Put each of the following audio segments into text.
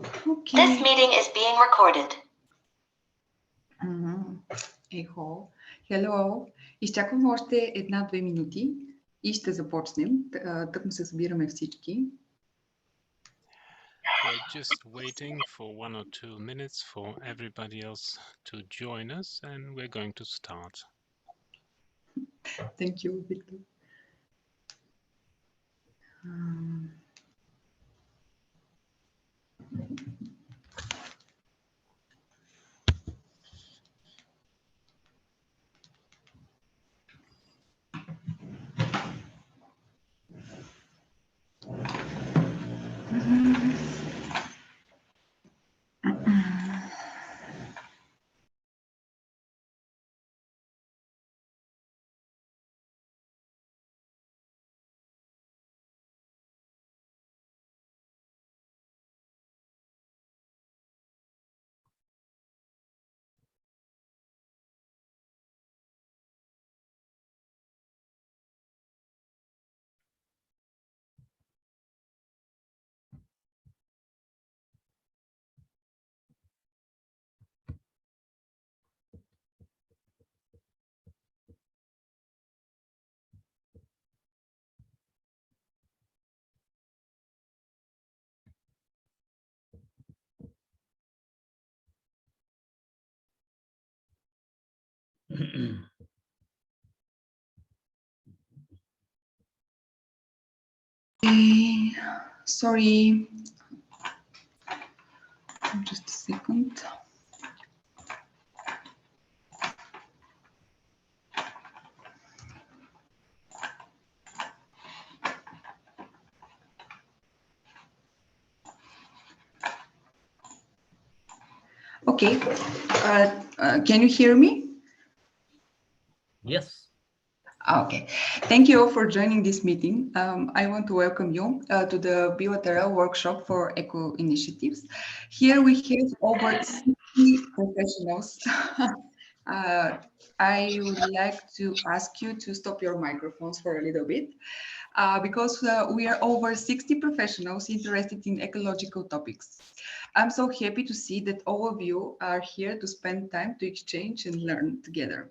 Okay. This meeting is being recorded. Ехо. Hello. Изчаквам още 1-2 минути и ще започнем. Тъкмо се събираме всички. We're just waiting for 1 or 2 minutes for everybody else to join us, and we're going to start. Thank you, Victor. Sorry, just a second. Okay, can you hear me? Yes. Okay, thank you all for joining this meeting. I want to welcome you to the bilateral workshop for eco initiatives. Here we have over 60 professionals. I would like to ask you to stop your microphones for a little bit because we are over 60 professionals interested in ecological topics. I'm so happy to see that all of you are here to spend time to exchange and learn together.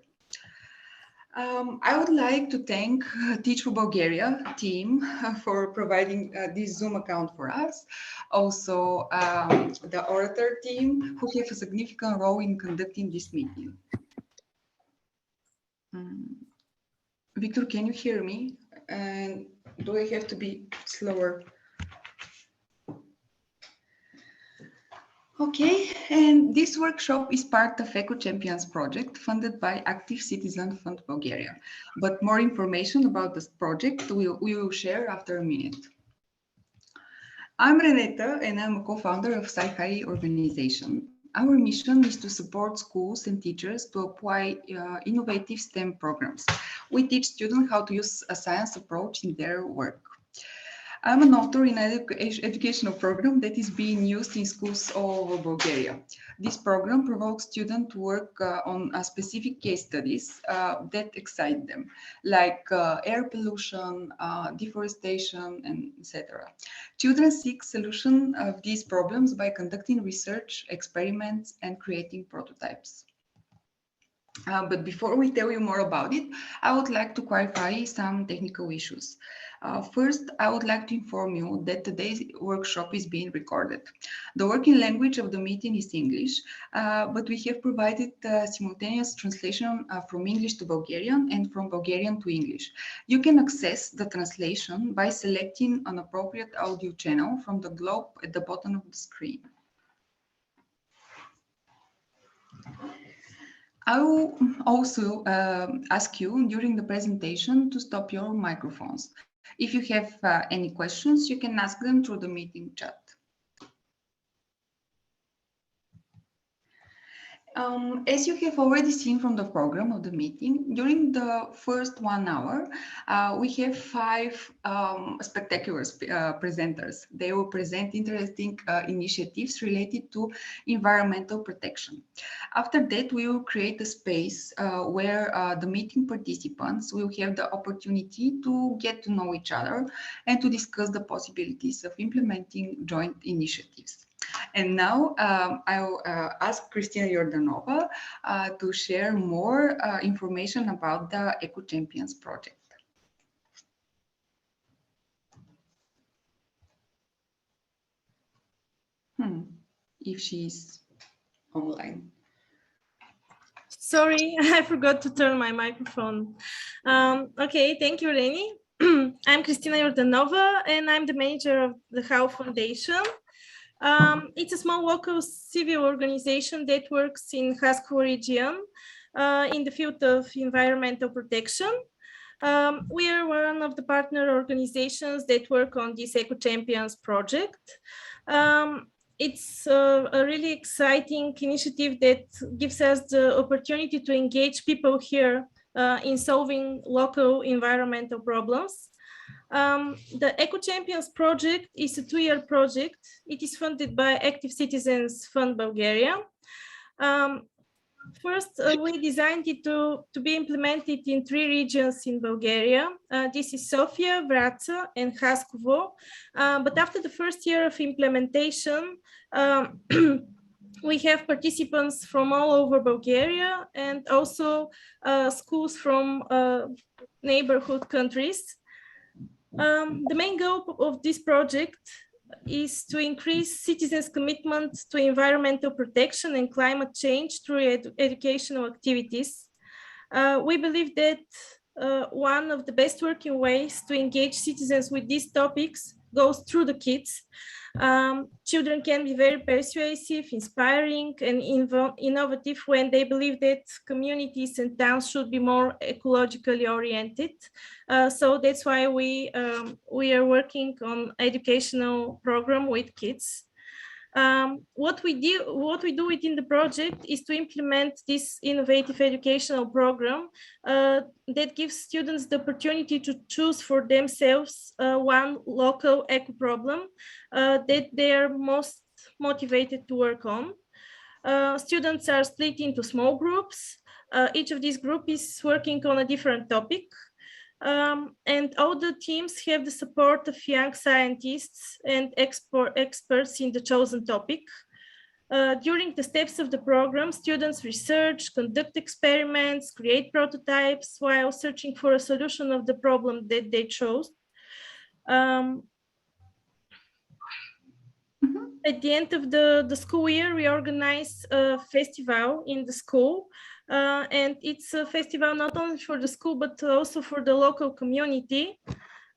I would like to thank Teach for Bulgaria team for providing this Zoom account for us. Also, the orator team who have a significant role in conducting this meeting. Victor, can you hear me? And do I have to be slower? Okay, and this workshop is part of Eco Champions project funded by Active Citizen Fund Bulgaria. But more information about this project we will share after a minute. I'm Renata and I'm a co-founder of Sай Hai organization. Our mission is to support schools and teachers to apply innovative STEM programs. We teach students how to use a science approach in their work. I'm an author in an educational program that is being used in schools all over Bulgaria. This program provokes students to work on specific case studies that excite them, like air pollution, deforestation, and etc. Children seek solution of these problems by conducting research, experiments, and creating prototypes. But before we tell you more about it, I would like to clarify some technical issues. First, I would like to inform you that today's workshop is being recorded. The working language of the meeting is English, but we have provided simultaneous translation from English to Bulgarian and from Bulgarian to English. You can access the translation by selecting an appropriate audio channel from the globe at the bottom of the screen. I will also ask you during the presentation to stop your microphones. If you have any questions, you can ask them through the meeting chat. As you have already seen from the program of the meeting, during the first 1 hour, we have 5 spectacular presenters. They will present interesting initiatives related to environmental protection. After that, we will create a space where the meeting participants will have the opportunity to get to know each other and to discuss the possibilities of implementing joint initiatives. And now I'll ask Christina Jordanova to share more information about the Eco Champions project. If she's online. Sorry, I forgot to turn my microphone. Okay, thank you, Reni. I'm Christina Jordanova, and I'm the manager of the How Foundation. It's a small local civil organization that works in Haskovo region in the field of environmental protection. We are one of the partner organizations that work on this Eco Champions project. It's a really exciting initiative that gives us the opportunity to engage people here in solving local environmental problems. The Eco Champions project is a 2-year project. It is funded by Active Citizens Fund Bulgaria. First, we designed it to be implemented in 3 regions in Bulgaria. This is Sofia, Vraca, and Haskovo. But after the first year of implementation, we have participants from all over Bulgaria and also schools from neighborhood countries. The main goal of this project is to increase citizens' commitment to environmental protection and climate change through educational activities. We believe that one of the best working ways to engage citizens with these topics goes through the kids. Children can be very persuasive, inspiring, and innovative when they believe that communities and towns should be more ecologically oriented. So that's why we are working on educational program with kids. What we do within the project is to implement this innovative educational program that gives students the opportunity to choose for themselves one local eco problem that they are most motivated to work on. Students are split into small groups. Each of these groups is working on a different topic. And all the teams have the support of young scientists and experts in the chosen topic. During the steps of the program, students research, conduct experiments, create prototypes while searching for a solution of the problem that they chose. At the end of the school year, we organize a festival in the school. And it's a festival not only for the school, but also for the local community.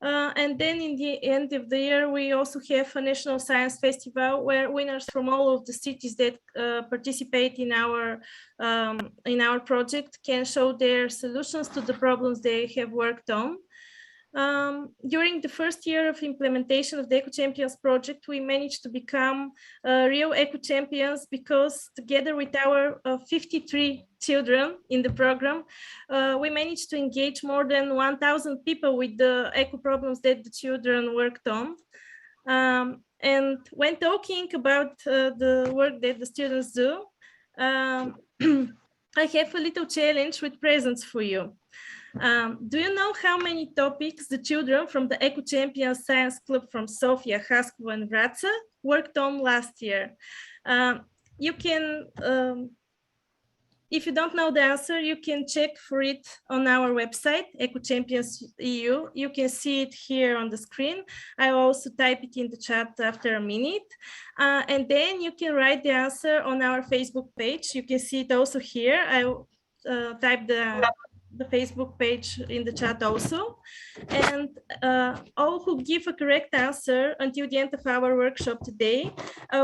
And then in the end of the year, we also have a national science festival where winners from all of the cities that participate in our project can show their solutions to the problems they have worked on. During the first year of implementation of the Eco Champions project, we managed to become real Eco Champions because together with our 53 children in the program, we managed to engage more than 1,000 people with the eco problems that the children worked on. And when talking about the work that the students do, I have a little challenge with presents for you. Do you know how many topics the children from the Eco Champions Science Club from Sofia, Haskovo, and Vraca worked on last year? You can, if you don't know the answer, you can check for it on our website, Eco Champions EU. You can see it here on the screen. I will also type it in the chat after a minute. And then you can write the answer on our Facebook page. You can see it also here. I will type the Facebook page in the chat also. And all who give a correct answer until the end of our workshop today,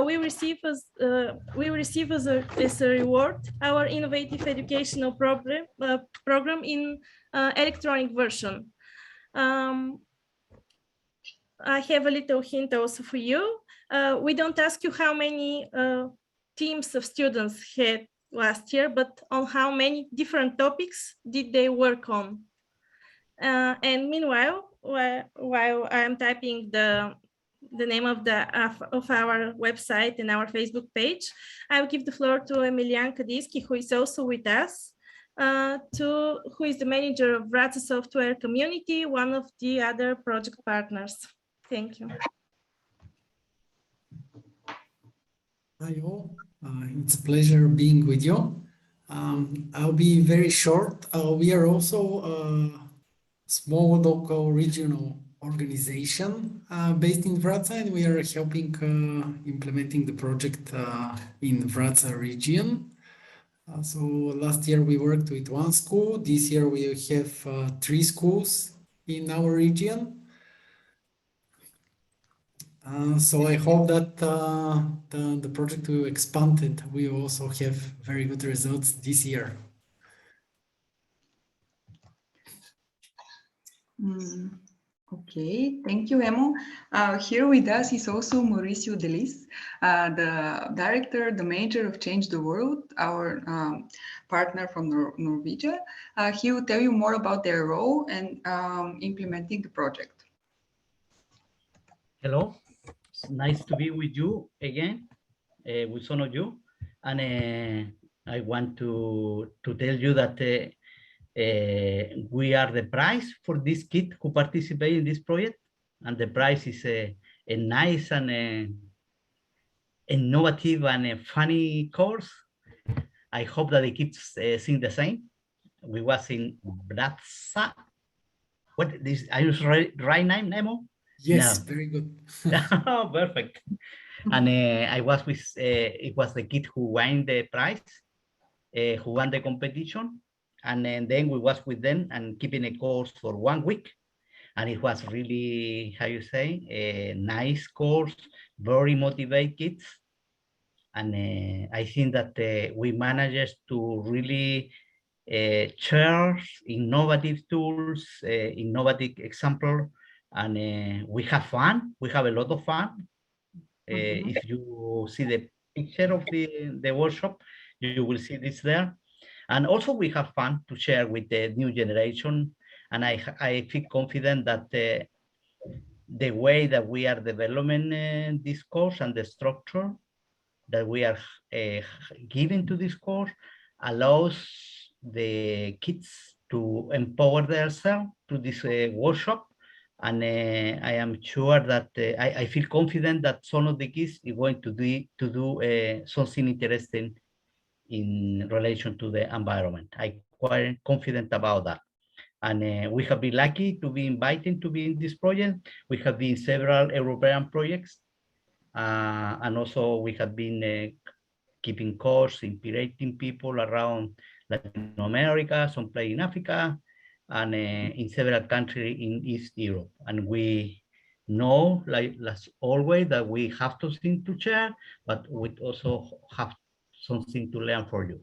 we receive as a reward our innovative educational program in electronic version. I have a little hint also for you. We don't ask you how many teams of students had last year, but on how many different topics did they work on. And meanwhile, while I'm typing the name of our website and our Facebook page, I will give the floor to Emilian Kadiski, who is also with us, who is the manager of Vraca Software Community, one of the other project partners. Thank you. Hi all, it's a pleasure being with you. I'll be very short. We are also a small local regional organization based in Wrocław, and we are helping implementing the project in Wrocław region. So last year we worked with one school. This year we have 3 schools in our region. So I hope that the project will expand and we will also have very good results this year. Okay, thank you, Emo. Here with us is also Mauricio Delis, the director, the manager of Change the World, our partner from Norvegia. He will tell you more about their role and implementing the project. Hello, it's nice to be with you again, with some of you. And I want to tell you that we are the prize for this kid who participate in this project. And the prize is a nice and innovative and a funny course. I hope that the kids sing the same. We was in Wrocław. What is, are you right name, Nemo? Yes, No. very good. Oh, perfect. And I was with, it was the kid who won the prize, who won the competition. And then we was with them and keeping a course for 1 week. And it was really, how you say, a nice course, very motivated kids. And I think that we managed to really share innovative tools, innovative example, and we have fun. We have a lot of fun. If you see the picture of the workshop, you will see this there. And also we have fun to share with the new generation. And I feel confident that the way that we are developing this course and the structure that we are giving to this course allows the kids to empower themselves to this workshop. And I am sure that I feel confident that some of the kids are going to do something interesting in relation to the environment. I'm quite confident about that. And we have been lucky to be invited to be in this project. We have been several European projects. And also we have been keeping course, inspiring people around Latin America, some place in Africa, and in several countries in East Europe. And we know, like always, that we have something to share, but we also have something to learn for you.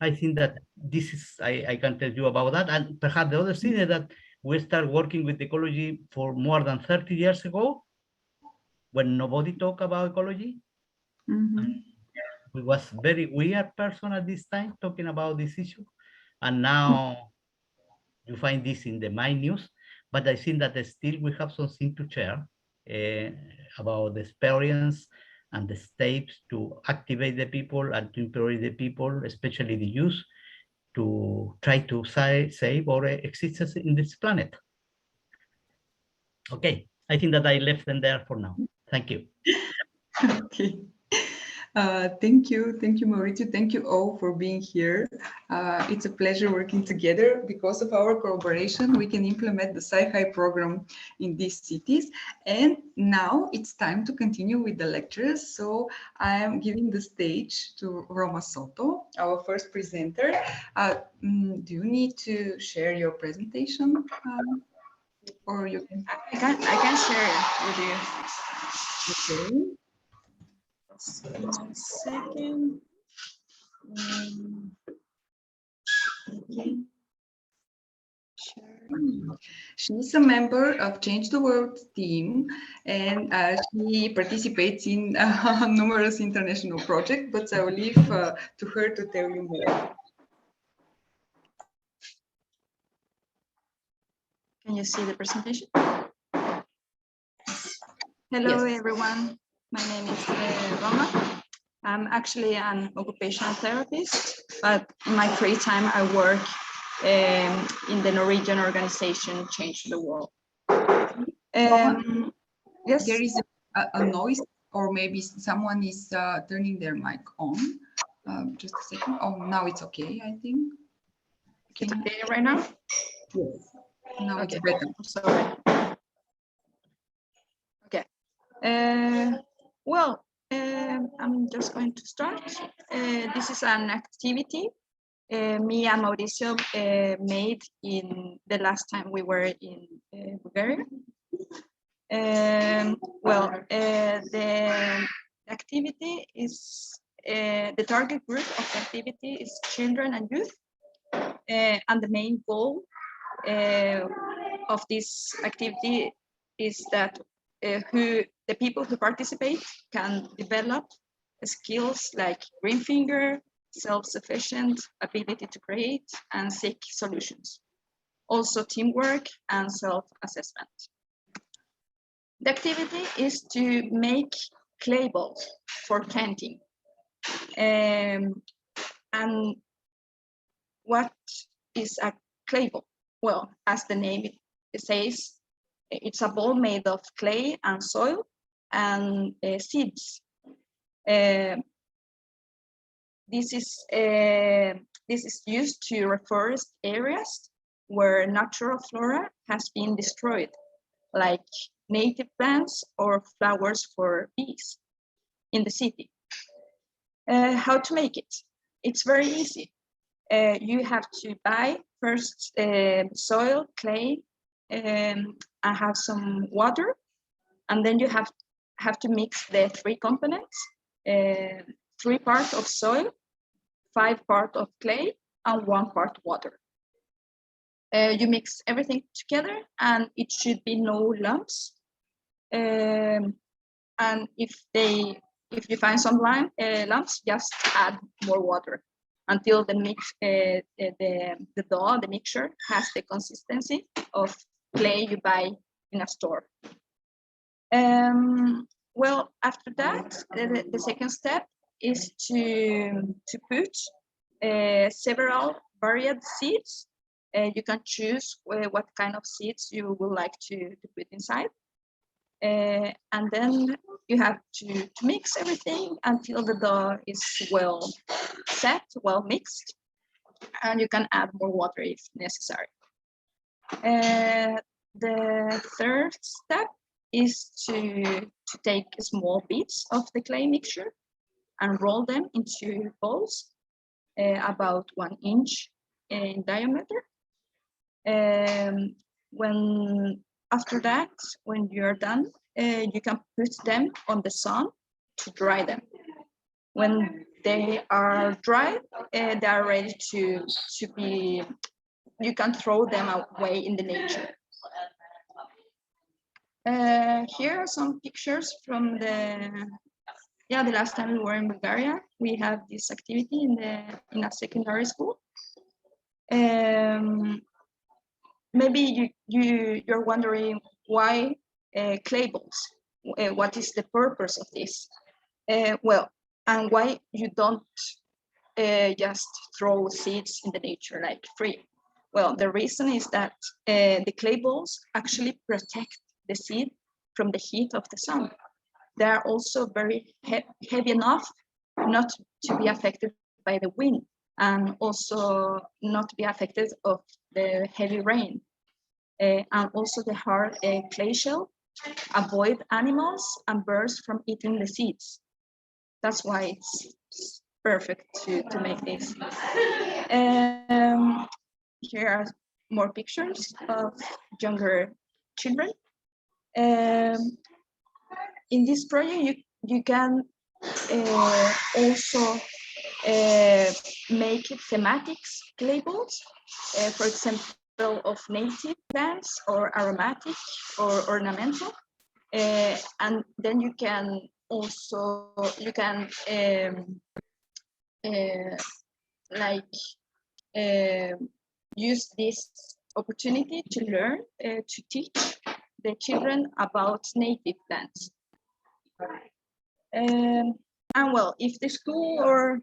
I think that this is, I can tell you about that. And perhaps the other thing is that we start working with ecology for more than 30 years ago, when nobody talked about ecology. We was very weird person at this time talking about this issue. And now you find this in the My News, but I think that still we have something to share about the experience and the steps to activate the people and to empower the people, especially the youth, to try to save our existence in this planet. Okay, I think that I left them there for now. Thank you. Okay. Thank you, Mauricio. Thank you all for being here. It's a pleasure working together. Because of our collaboration, we can implement the Sай Хай program in these cities. And now it's time to continue with the lectures. So I am giving the stage to Roma Soto, our first presenter. Do you need to share your presentation? Or you can? I can share it with you. Okay. One second. Okay. Sure. She's a member of Change the World team, and she participates in numerous international projects, but I will leave to her to tell you more. Can you see the presentation? Hello, Yes. everyone. My name is Roma. I'm actually an occupational therapist, but in my free time, I work in the Norwegian organization Change the World. Yes. There is a noise or maybe someone is turning their mic on. Just a second. Oh, now it's okay, I think. It's okay right now? Yes. Now Okay. it's better. Sorry. Okay. Well, I'm just going to start. This is an activity me and Mauricio made in the last time we were in Bulgaria. Well, the activity is, the target group of the activity is children and youth. And the main goal of this activity is that the people who participate can develop skills like green finger, self-sufficient, ability to create and seek solutions. Also teamwork and self-assessment. The activity is to make clay balls for planting. And what is a clay ball? Well, as the name says, it's a ball made of clay and soil and seeds. This is used to reforest areas where natural flora has been destroyed, like native plants or flowers for bees in the city. How to make it? It's very easy. You have to buy first soil, clay, and have some water, and then you have to mix the three components: 3 parts of soil, 5 parts of clay, and 1 part water. You mix everything together, and it should be no lumps. And if you find some lumps, just add more water until the dough, the mixture, has the consistency of clay you buy in a store. Well, after that, the second step is to put several varied seeds. You can choose what kind of seeds you would like to put inside. And then you have to mix everything until the dough is well set, well mixed, and you can add more water if necessary. The third step is to take small bits of the clay mixture and roll them into balls about 1 inch in diameter. After that, when you're done, you can put them on the sun to dry them. When they are dry, they are ready to be, you can throw them away in the nature. Here are some pictures from the last time we were in Bulgaria. We have this activity in a secondary school. Maybe you're wondering why clay balls? What is the purpose of this? Well, and why you don't just throw seeds in the nature like free? Well, the reason is that the clay balls actually protect the seed from the heat of the sun. They are also very heavy enough not to be affected by the wind, and also not to be affected of the heavy rain. And also the hard clay shell avoid animals and birds from eating the seeds. That's why it's perfect to make this. Here are more pictures of younger children. In this project, you can also make thematics labels, for example, of native plants or aromatic or ornamental. And then you can also, use this opportunity to learn, to teach the children about native plants. And well, if the school or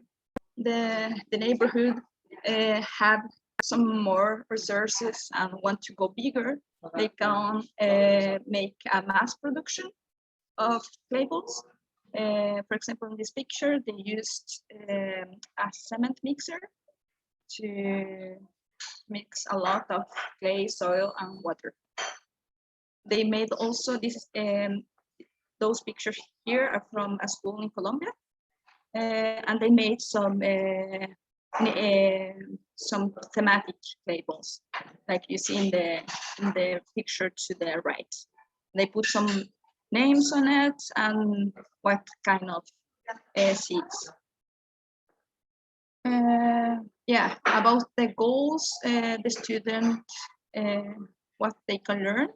the neighborhood have some more resources and want to go bigger, they can make a mass production of labels. For example, in this picture, they used a cement mixer to mix a lot of clay, soil, and water. They made also this. Those pictures here are from a school in Colombia, and they made some thematic labels, like you see in the picture to the right. They put some names on it and what kind of seeds. Yeah, about the goals, the student, what they can learn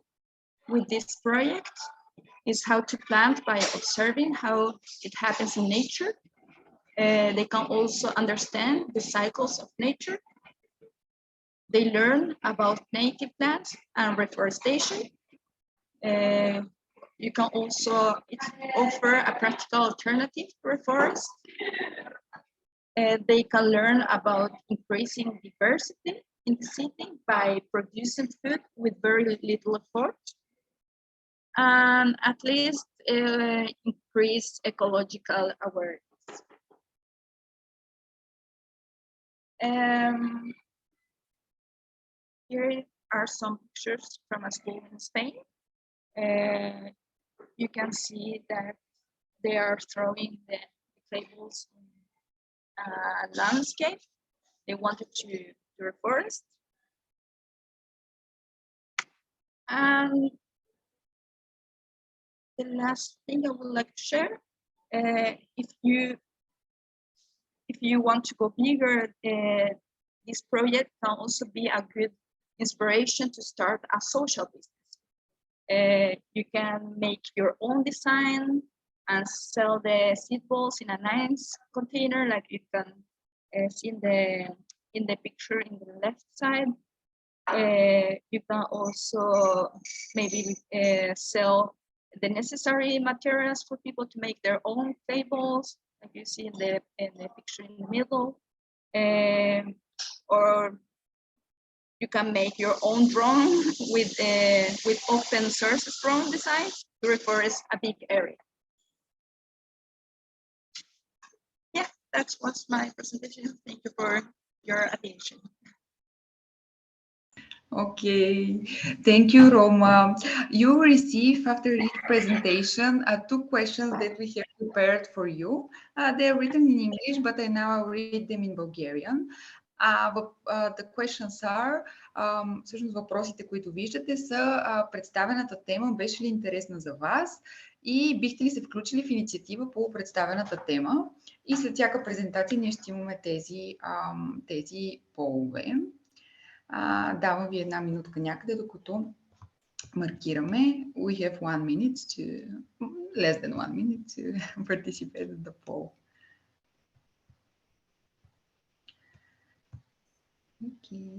with this project is how to plant by observing how it happens in nature. They can also understand the cycles of nature. They learn about native plants and reforestation. You can also offer a practical alternative to reforest. They can learn about increasing diversity in the city by producing food with very little effort. And at least increase ecological awareness. Here are some pictures from a school in Spain. You can see that they are throwing the tables in a landscape. They wanted to reforest. And the last thing I would like to share, if you want to go bigger, this project can also be a good inspiration to start a social business. You can make your own design and sell the seed balls in a nice container, like you can see in the picture in the left side. You can also maybe sell the necessary materials for people to make their own tables, like you see in the picture in the middle. Or you can make your own drone with open source drone design to reforest a big area. Yeah, that was my presentation. Thank you for your attention. Okay, thank you, Roma. You receive after each presentation 2 questions that we have prepared for you. They are written in English, but I now read them in Bulgarian. The questions are, всъщност въпросите, които виждате са представената тема беше ли интересна за вас и бихте ли се включили в инициатива по представената тема, и след всяка презентация ние ще имаме тези полове. Давам ви 1 минутка някъде, докато маркираме. We have 1 minute to, less than 1 minute to participate in the poll. Okay,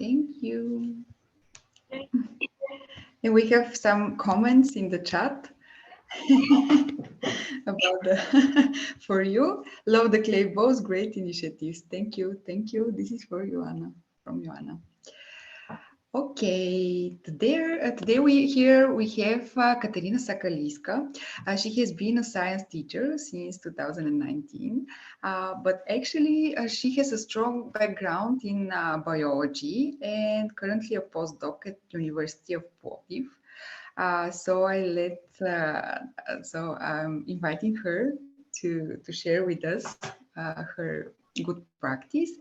thank you. And we have some comments in the chat about for you. Love the clay balls, great initiatives. Thank you, thank you. This is for you, Anna, from Joanna. Okay, today we have Katerina Sakaliska. She has been a science teacher since 2019, but actually she has a strong background in biology and currently a postdoc at University of Plovdiv. So I'm inviting her to share with us her good practice.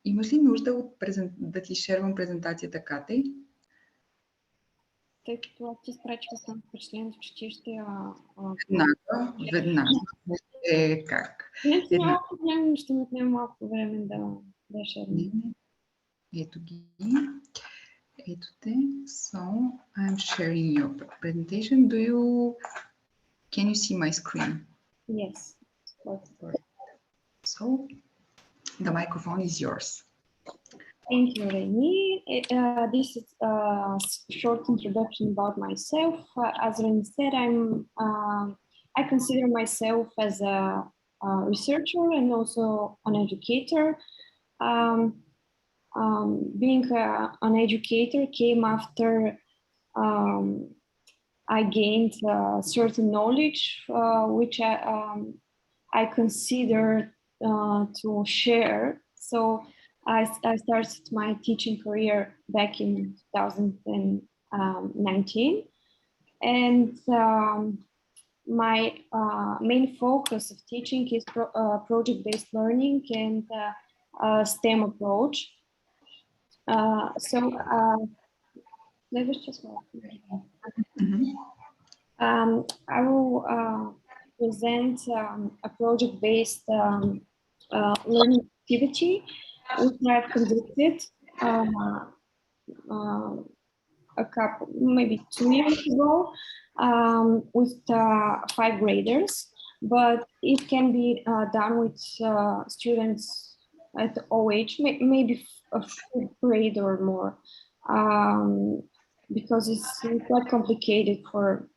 Имаш ли нужда да ти шервам презентацията, Катей? Тъй като ти спречка съм впечатлението, че ти ще... Веднага. Как? Не, няма проблем, ще ми отнема малко време да шервам. Ето ги. Ето те. So, I'm sharing your presentation. Can you see my screen? Yes. So, the microphone is yours. Thank you, Reni. This is a short introduction about myself. As Reni said, I consider myself as a researcher and also an educator. Being an educator came after I gained certain knowledge, which I consider to share. So I started my teaching career back in 2019, and my main focus of teaching is project-based learning and STEM approach. I will present a project-based learning activity which I've conducted a couple, maybe 2 years ago, with 5 graders, but it can be done with students at all age, maybe a 5th grade or more, because it's quite complicated for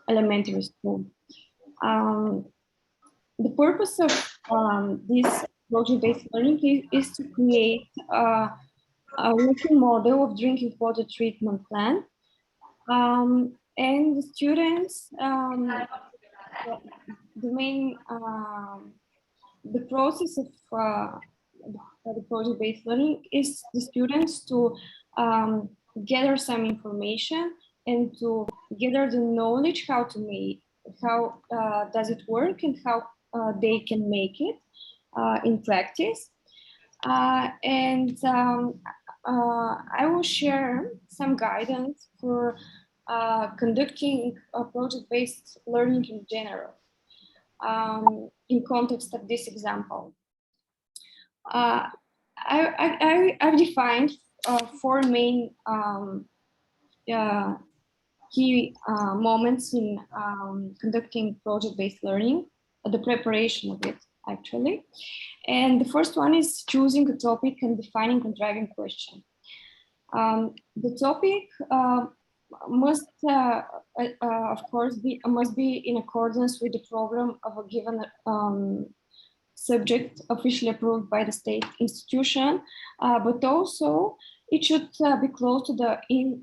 elementary school. The purpose of this project-based learning is to create a working model of drinking water treatment plan, and the students, the process of the project-based learning is the students to gather some information and to gather the knowledge how does it work and how they can make it in practice. And I will share some guidance for conducting a project-based learning in general, in context of this example. I've defined 4 main key moments in conducting project-based learning, the preparation of it, actually. And the first one is choosing a topic and defining a driving question. The topic must, of course, must be in accordance with the program of a given subject officially approved by the state institution, but also it should be close to the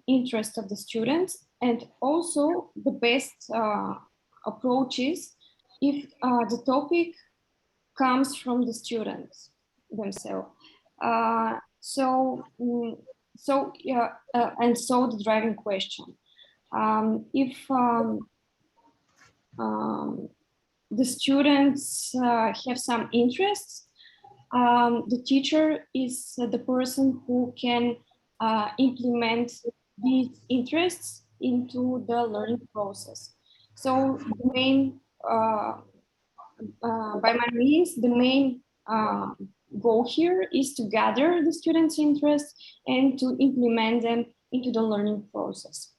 interest of the students, and also the best approach is if the topic comes from the students themselves. And so the driving question. If the students have some interests, the teacher is the person who can implement these interests into the learning process. So the main, by my means, the main goal here is to gather the students' interests and to implement them into the learning process.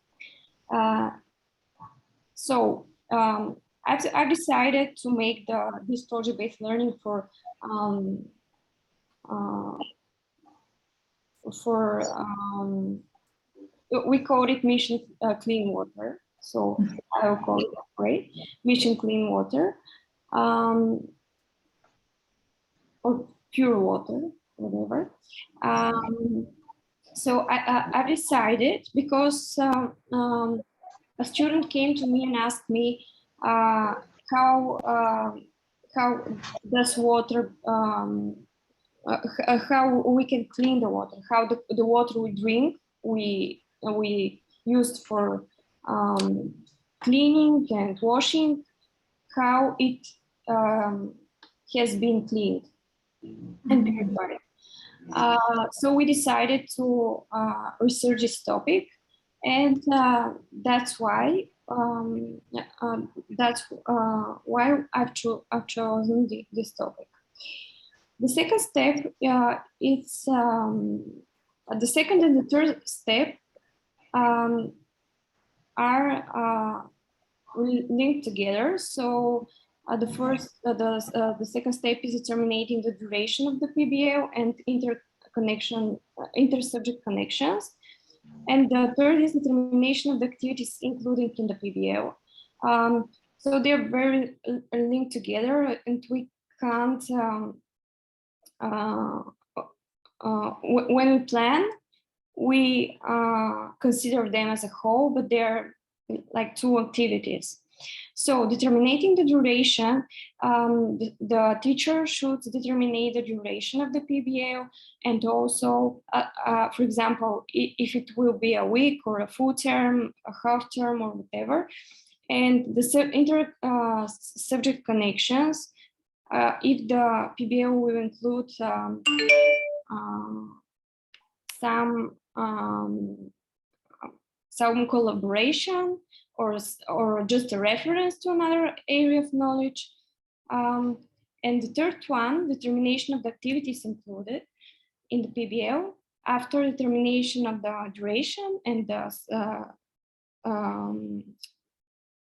I've decided to make this project-based learning for we call it Mission Clean Water. So I will call it that way, Mission Clean Water, or pure water, whatever. So I decided because a student came to me and asked me how does water, how we can clean the water, how the water we drink, we used for cleaning and washing, how it has been cleaned and purified. So we decided to research this topic, and that's why I've chosen this topic. The second step is the second and the third step are linked together. So the second step is determining the duration of the PBL and inter-subject connections. And the third is determination of the activities included in the PBL. So they're very linked together, and we can't, when we plan, we consider them as a whole, but they're like 2 activities. So determining the duration, the teacher should determine the duration of the PBL, and also, for example, if it will be a week or a full term, a half term, or whatever, and the subject connections, if the PBL will include some collaboration, or just a reference to another area of knowledge. And the third one, determination of the activities included in the PBL. After determination of the duration and the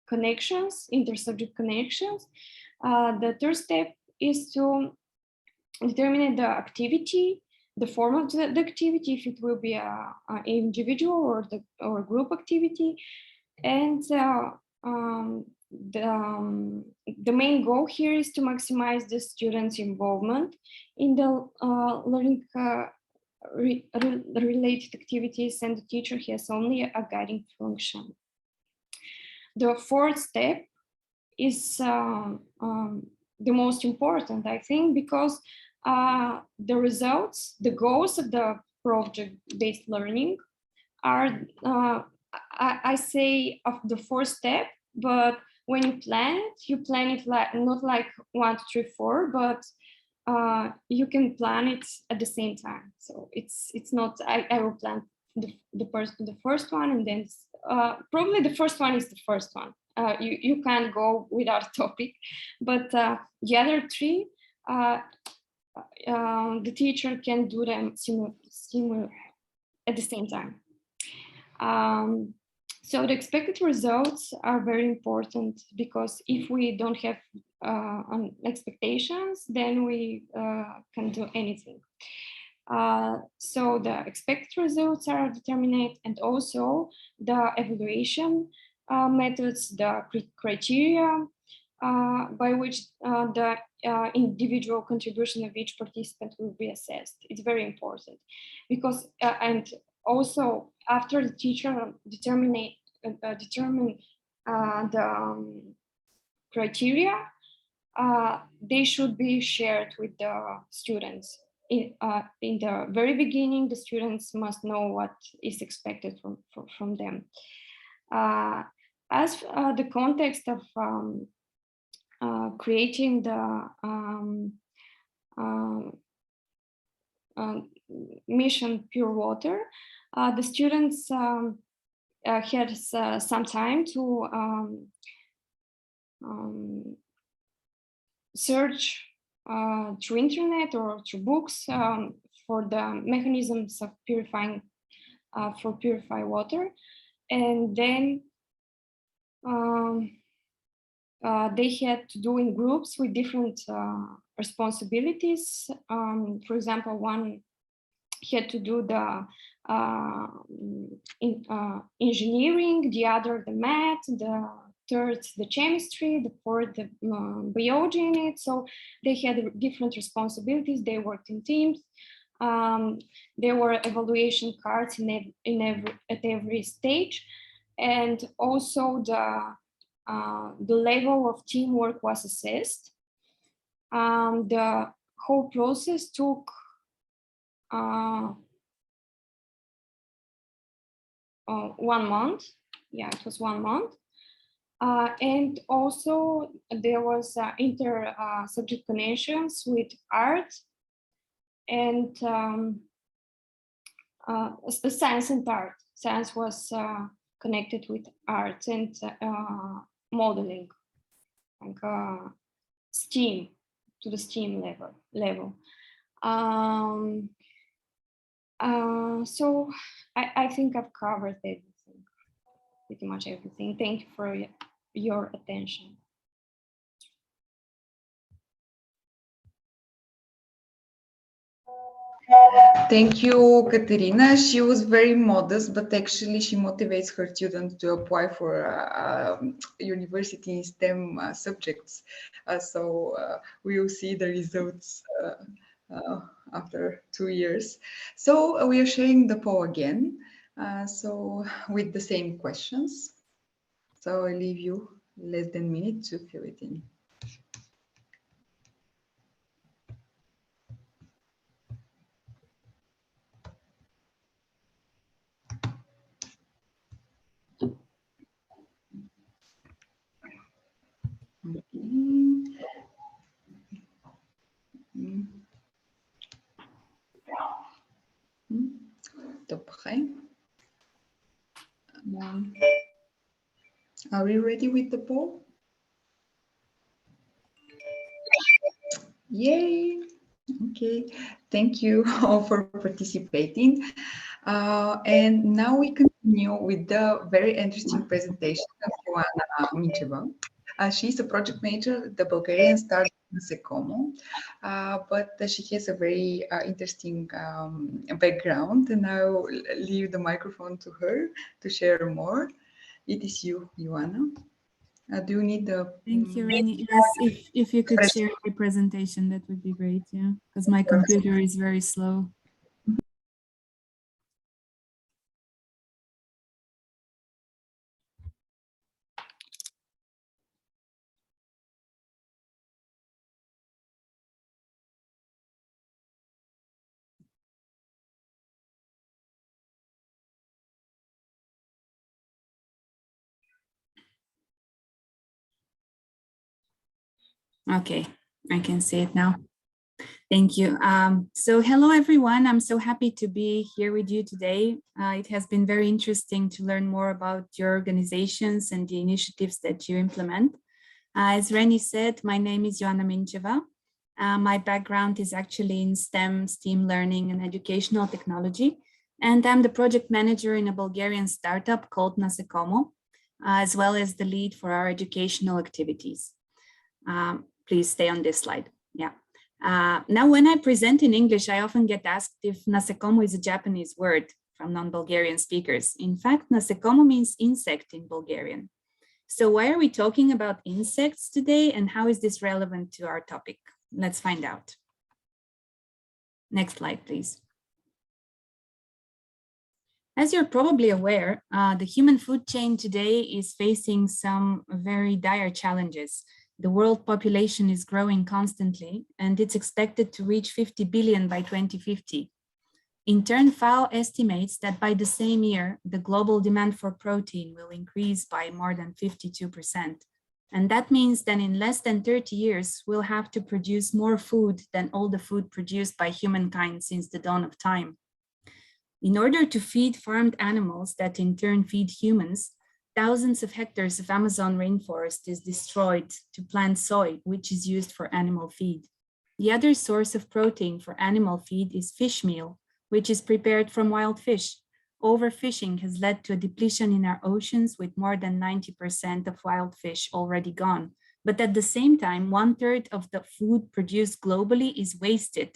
connections, inter-subject connections, the third step is to determine the activity, the form of the activity, if it will be an individual or group activity. And the main goal here is to maximize the students' involvement in the learning related activities, and the teacher has only a guiding function. The fourth step is the most important, I think, because the results, the goals of the project-based learning are, I say, of the fourth step, but when you plan it like not like 1, 2, 3, 4, but you can plan it at the same time. So it's not I will plan the first one, and then probably the first one is the first one. You can't go without a topic, but the other 3, the teacher can do them at the same time. So the expected results are very important, because if we don't have expectations, then we can do anything. So the expected results are determined, and also the evaluation methods, the criteria by which the individual contribution of each participant will be assessed. It's very important, because and also after the teacher determine the criteria, they should be shared with the students. In the very beginning, the students must know what is expected from them. As the context of creating the mission Pure Water, the students had some time to search through internet or through books for the mechanisms of purifying purified water, and then they had to do in groups with different responsibilities. For example, one had to do the engineering, the other the math, the third the chemistry, the fourth the biology in it. So they had different responsibilities. They worked in teams. There were evaluation cards at every stage, and also the level of teamwork was assessed. The whole process took 1 month. Yeah, it was 1 month. And also there was inter-subject connections with art and science and art. Science was connected with art and modeling, like STEAM, to the STEAM level. So I think I've covered everything, pretty much everything. Thank you for your attention. Thank you, Katerina. She was very modest, but actually she motivates her students to apply for university in STEM subjects. So we will see the results after 2 years. So we are sharing the poll again. So with the same questions. So I leave you less than a minute to fill it in. Добре. Are we ready with the poll? Yay! Okay, thank you all for participating. And now we continue with the very interesting presentation of Joanna Mincheva. She's a project manager at the Bulgarian startup Насекомо, but she has a very interesting background, and I'll leave the microphone to her to share more. It is you, Joanna. Do you need the... Thank you, Reni. Yes, if you could share your presentation, that would be great, yeah, because my computer is very slow. Okay, I can see it now. Thank you. So hello, everyone. I'm so happy to be here with you today. It has been very interesting to learn more about your organizations and the initiatives that you implement. As Reni said, my name is Joanna Mincheva. My background is actually in STEM learning and educational technology. And I'm the project manager in a Bulgarian startup called Насекомо, as well as the lead for our educational activities. Please stay on this slide. Yeah. Now, when I present in English, I often get asked if Насекомо is a Japanese word from non-Bulgarian speakers. In fact, Насекомо means insect in Bulgarian. So why are we talking about insects today, and how is this relevant to our topic? Let's find out. Next slide, please. As you're probably aware, the human food chain today is facing some very dire challenges. The world population is growing constantly, and it's expected to reach 50 billion by 2050. In turn, FAO estimates that by the same year, the global demand for protein will increase by more than 52%. And that means that in less than 30 years, we'll have to produce more food than all the food produced by humankind since the dawn of time. In order to feed farmed animals that in turn feed humans, thousands of hectares of Amazon rainforest is destroyed to plant soy, which is used for animal feed. The other source of protein for animal feed is fish meal, which is prepared from wild fish. Overfishing has led to a depletion in our oceans with more than 90% of wild fish already gone. But at the same time, 1/3 of the food produced globally is wasted,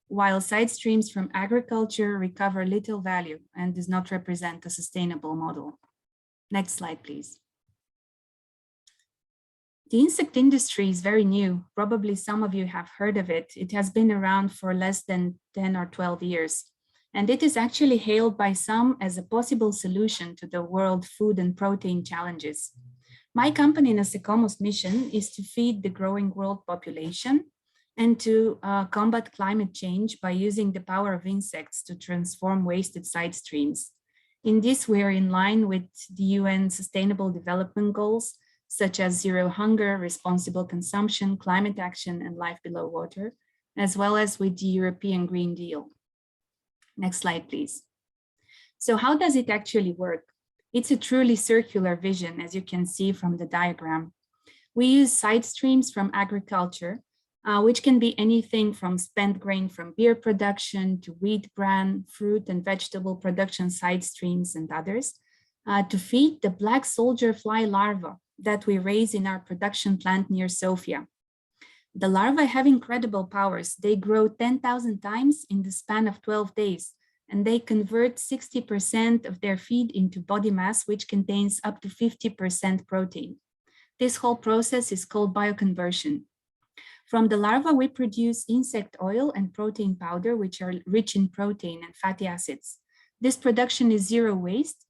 while side streams from agriculture recover little value and does not represent a sustainable model. Next slide, please. The insect industry is very new. Probably some of you have heard of it. It has been around for less than 10 or 12 years. And it is actually hailed by some as a possible solution to the world food and protein challenges. My company, Nasekomo's mission is to feed the growing world population and to combat climate change by using the power of insects to transform wasted side streams. In this, we are in line with the UN Sustainable Development Goals, such as zero hunger, responsible consumption, climate action, and life below water, as well as with the European Green Deal. Next slide, please. So how does it actually work? It's a truly circular vision, as you can see from the diagram. We use side streams from agriculture, which can be anything from spent grain from beer production to wheat bran, fruit and vegetable production side streams and others, to feed the black soldier fly larvae that we raise in our production plant near Sofia. The larvae have incredible powers. They grow 10,000 times in the span of 12 days, and they convert 60% of their feed into body mass, which contains up to 50% protein. This whole process is called bioconversion. From the larva, we produce insect oil and protein powder, which are rich in protein and fatty acids. This production is zero waste,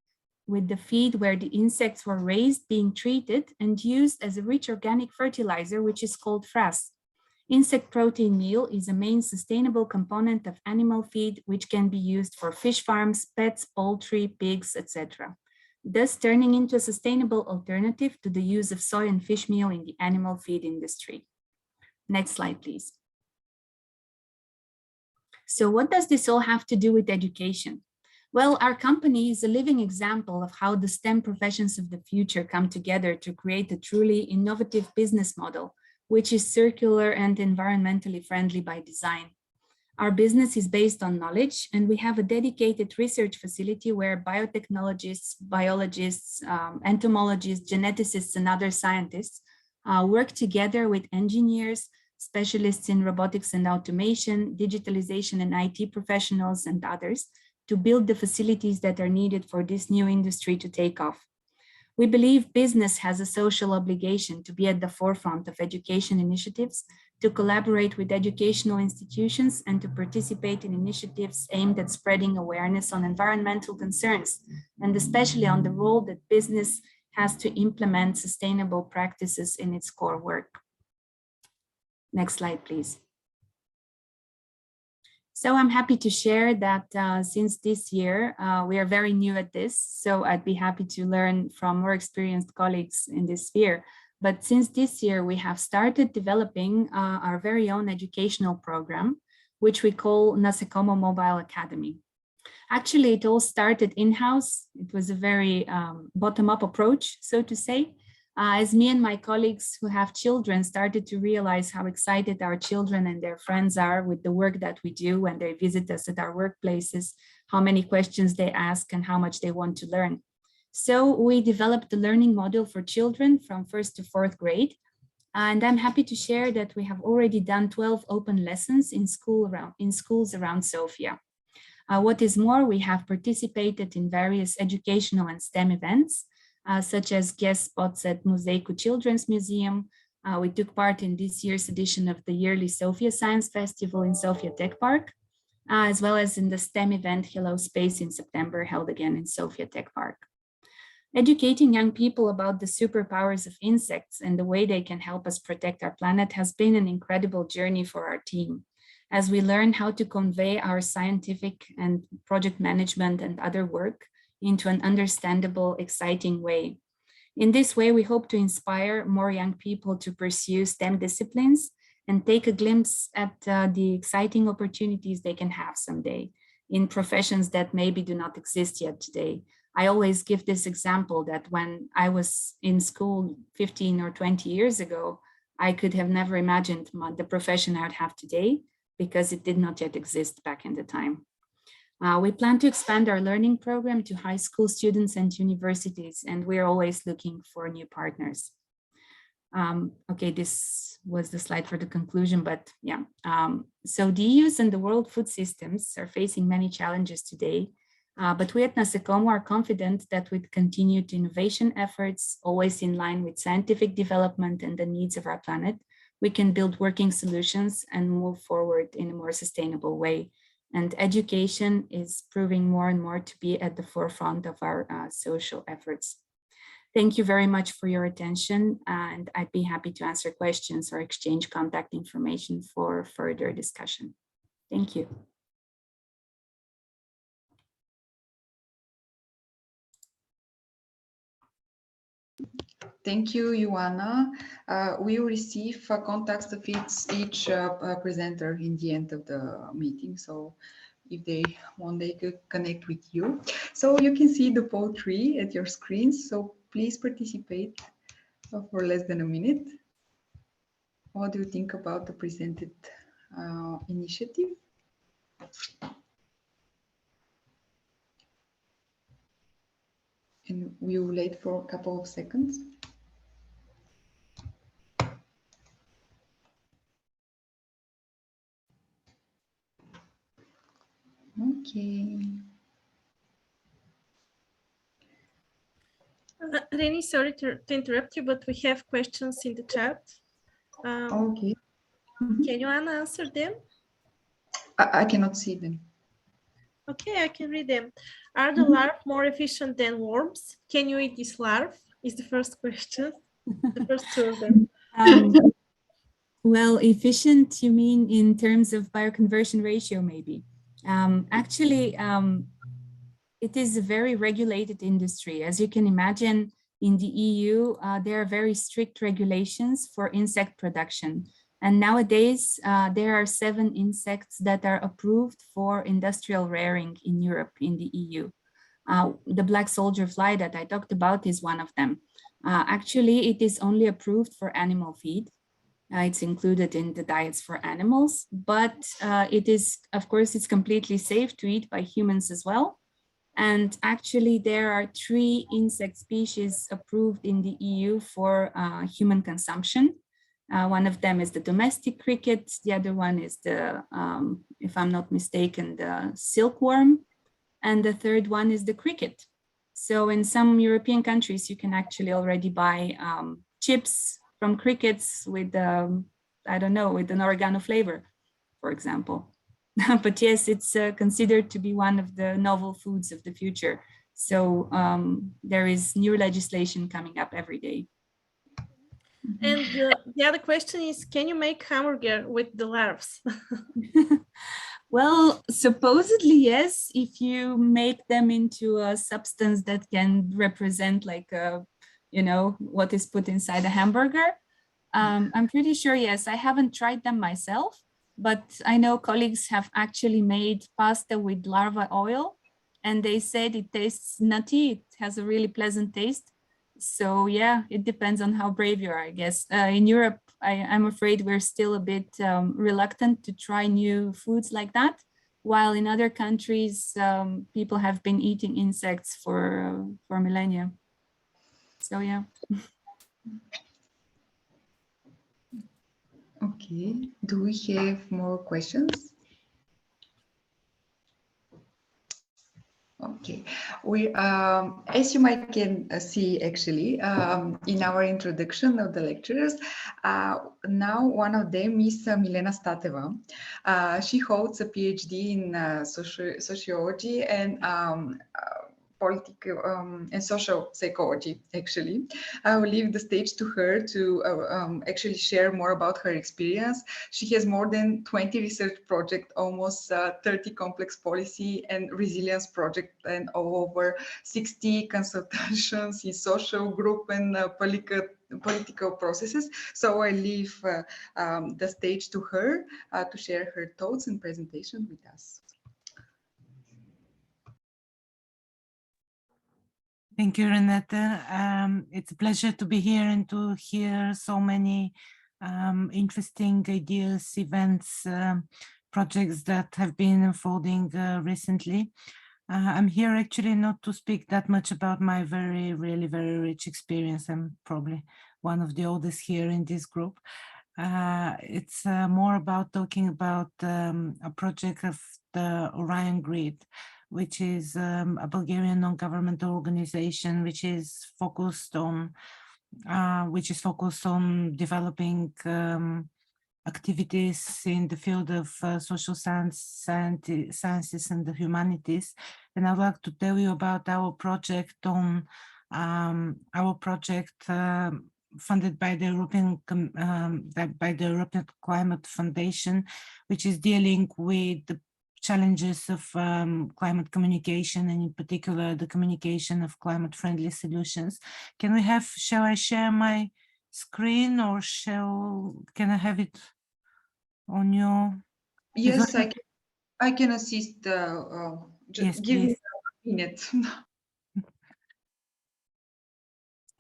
with the feed where the insects were raised being treated and used as a rich organic fertilizer, which is called frass. Insect protein meal is a main sustainable component of animal feed, which can be used for fish farms, pets, poultry, pigs, etc., thus turning into a sustainable alternative to the use of soy and fish meal in the animal feed industry. Next slide, please. So what does this all have to do with education? Well, our company is a living example of how the STEM professions of the future come together to create a truly innovative business model, which is circular and environmentally friendly by design. Our business is based on knowledge, and we have a dedicated research facility where biotechnologists, biologists, entomologists, geneticists, and other scientists work together with engineers, specialists in robotics and automation, digitalization and IT professionals, and others to build the facilities that are needed for this new industry to take off. We believe business has a social obligation to be at the forefront of education initiatives, to collaborate with educational institutions, and to participate in initiatives aimed at spreading awareness on environmental concerns, and especially on the role that business has to implement sustainable practices in its core work. Next slide, please. So I'm happy to share that since this year, we are very new at this, so I'd be happy to learn from more experienced colleagues in this sphere. But since this year, we have started developing our very own educational program, which we call Nasekomo Mobile Academy. Actually, it all started in-house. It was a very bottom-up approach, so to say. As me and my colleagues who have children started to realize how excited our children and their friends are with the work that we do when they visit us at our workplaces, how many questions they ask and how much they want to learn. So we developed the learning module for children from 1st to 4th grade. And I'm happy to share that we have already done 12 open lessons in schools around Sofia. What is more, we have participated in various educational and STEM events, such as guest spots at Muzeiku Children's Museum. We took part in this year's edition of the yearly Sofia Science Festival in Sofia Tech Park, as well as in the STEM event Hello Space in September, held again in Sofia Tech Park. Educating young people about the superpowers of insects and the way they can help us protect our planet has been an incredible journey for our team, as we learn how to convey our scientific and project management and other work into an understandable, exciting way. In this way, we hope to inspire more young people to pursue STEM disciplines and take a glimpse at the exciting opportunities they can have someday in professions that maybe do not exist yet today. I always give this example that when I was in school 15 or 20 years ago, I could have never imagined the profession I would have today because it did not yet exist back in the time. We plan to expand our learning program to high school students and universities, and we're always looking for new partners. Okay, this was the slide for the conclusion, but yeah. So the EUs and the world food systems are facing many challenges today, but we at Nasekomo are confident that with continued innovation efforts, always in line with scientific development and the needs of our planet, we can build working solutions and move forward in a more sustainable way. And education is proving more and more to be at the forefront of our social efforts. Thank you very much for your attention, and I'd be happy to answer questions or exchange contact information for further discussion. Thank you. Thank you, Ioana. We will receive contacts of each presenter in the end of the meeting. So if they want, they could connect with you. So you can see the poll-tree at your screens. So please participate for less than a minute. What do you think about the presented initiative? And we will wait for a couple of seconds. Okay. Reni, sorry to interrupt you, but we have questions in the chat. Okay. Can you answer them? I cannot see them. Okay, I can read them. Are the larvae more efficient than worms? Can you eat this larvae? Is the first question. The first two of them. Well, efficient, you mean in terms of bioconversion ratio, maybe? Actually, it is a very regulated industry. As you can imagine, in the EU, there are very strict regulations for insect production. And nowadays, there are 7 insects that are approved for industrial rearing in Europe, in the EU. The black soldier fly that I talked about is one of them. Actually, it is only approved for animal feed. It's included in the diets for animals, but it is, of course, it's completely safe to eat by humans as well. And actually, there are 3 insect species approved in the EU for human consumption. One of them is the domestic cricket. The other one is the, if I'm not mistaken, the silkworm. And the third one is the cricket. So in some European countries, you can actually already buy chips from crickets with, I don't know, with an oregano flavor, for example. But yes, it's considered to be one of the novel foods of the future. So there is new legislation coming up every day. And the other question is, can you make hamburger with the larvae? Well, supposedly, yes, if you make them into a substance that can represent like, you know, what is put inside a hamburger. I'm pretty sure, yes, I haven't tried them myself, but I know colleagues have actually made pasta with larva oil, and they said it tastes nutty. It has a really pleasant taste. So yeah, it depends on how brave you are, I guess. In Europe, I'm afraid we're still a bit reluctant to try new foods like that, while in other countries, people have been eating insects for millennia. So yeah. Okay, do we have more questions? Okay, we as you might can see actually in our introduction of the lecturers, now one of them is Milena Stateva. She holds a PhD in sociology and political and social psychology, actually. I will leave the stage to her to actually share more about her experience. She has more than 20 research projects, almost 30 complex policy and resilience projects, and over 60 consultations in social group and political processes. So I leave the stage to her to share her thoughts and presentation with us. Thank you, Renata. It's a pleasure to be here and to hear so many interesting ideas, events, projects that have been unfolding recently. I'm here actually not to speak that much about my very rich experience. I'm probably one of the oldest here in this group. It's more about talking about a project of the Orion Grid, which is a Bulgarian non-governmental organization which is focused on developing activities in the field of social sciences and the humanities. And I'd like to tell you about our project funded by the European Climate Foundation, which is dealing with the challenges of climate communication, and in particular the communication of climate-friendly solutions. Shall I share my screen, or can I have it on your? Yes, I can assist. Just yes, give please. me a minute.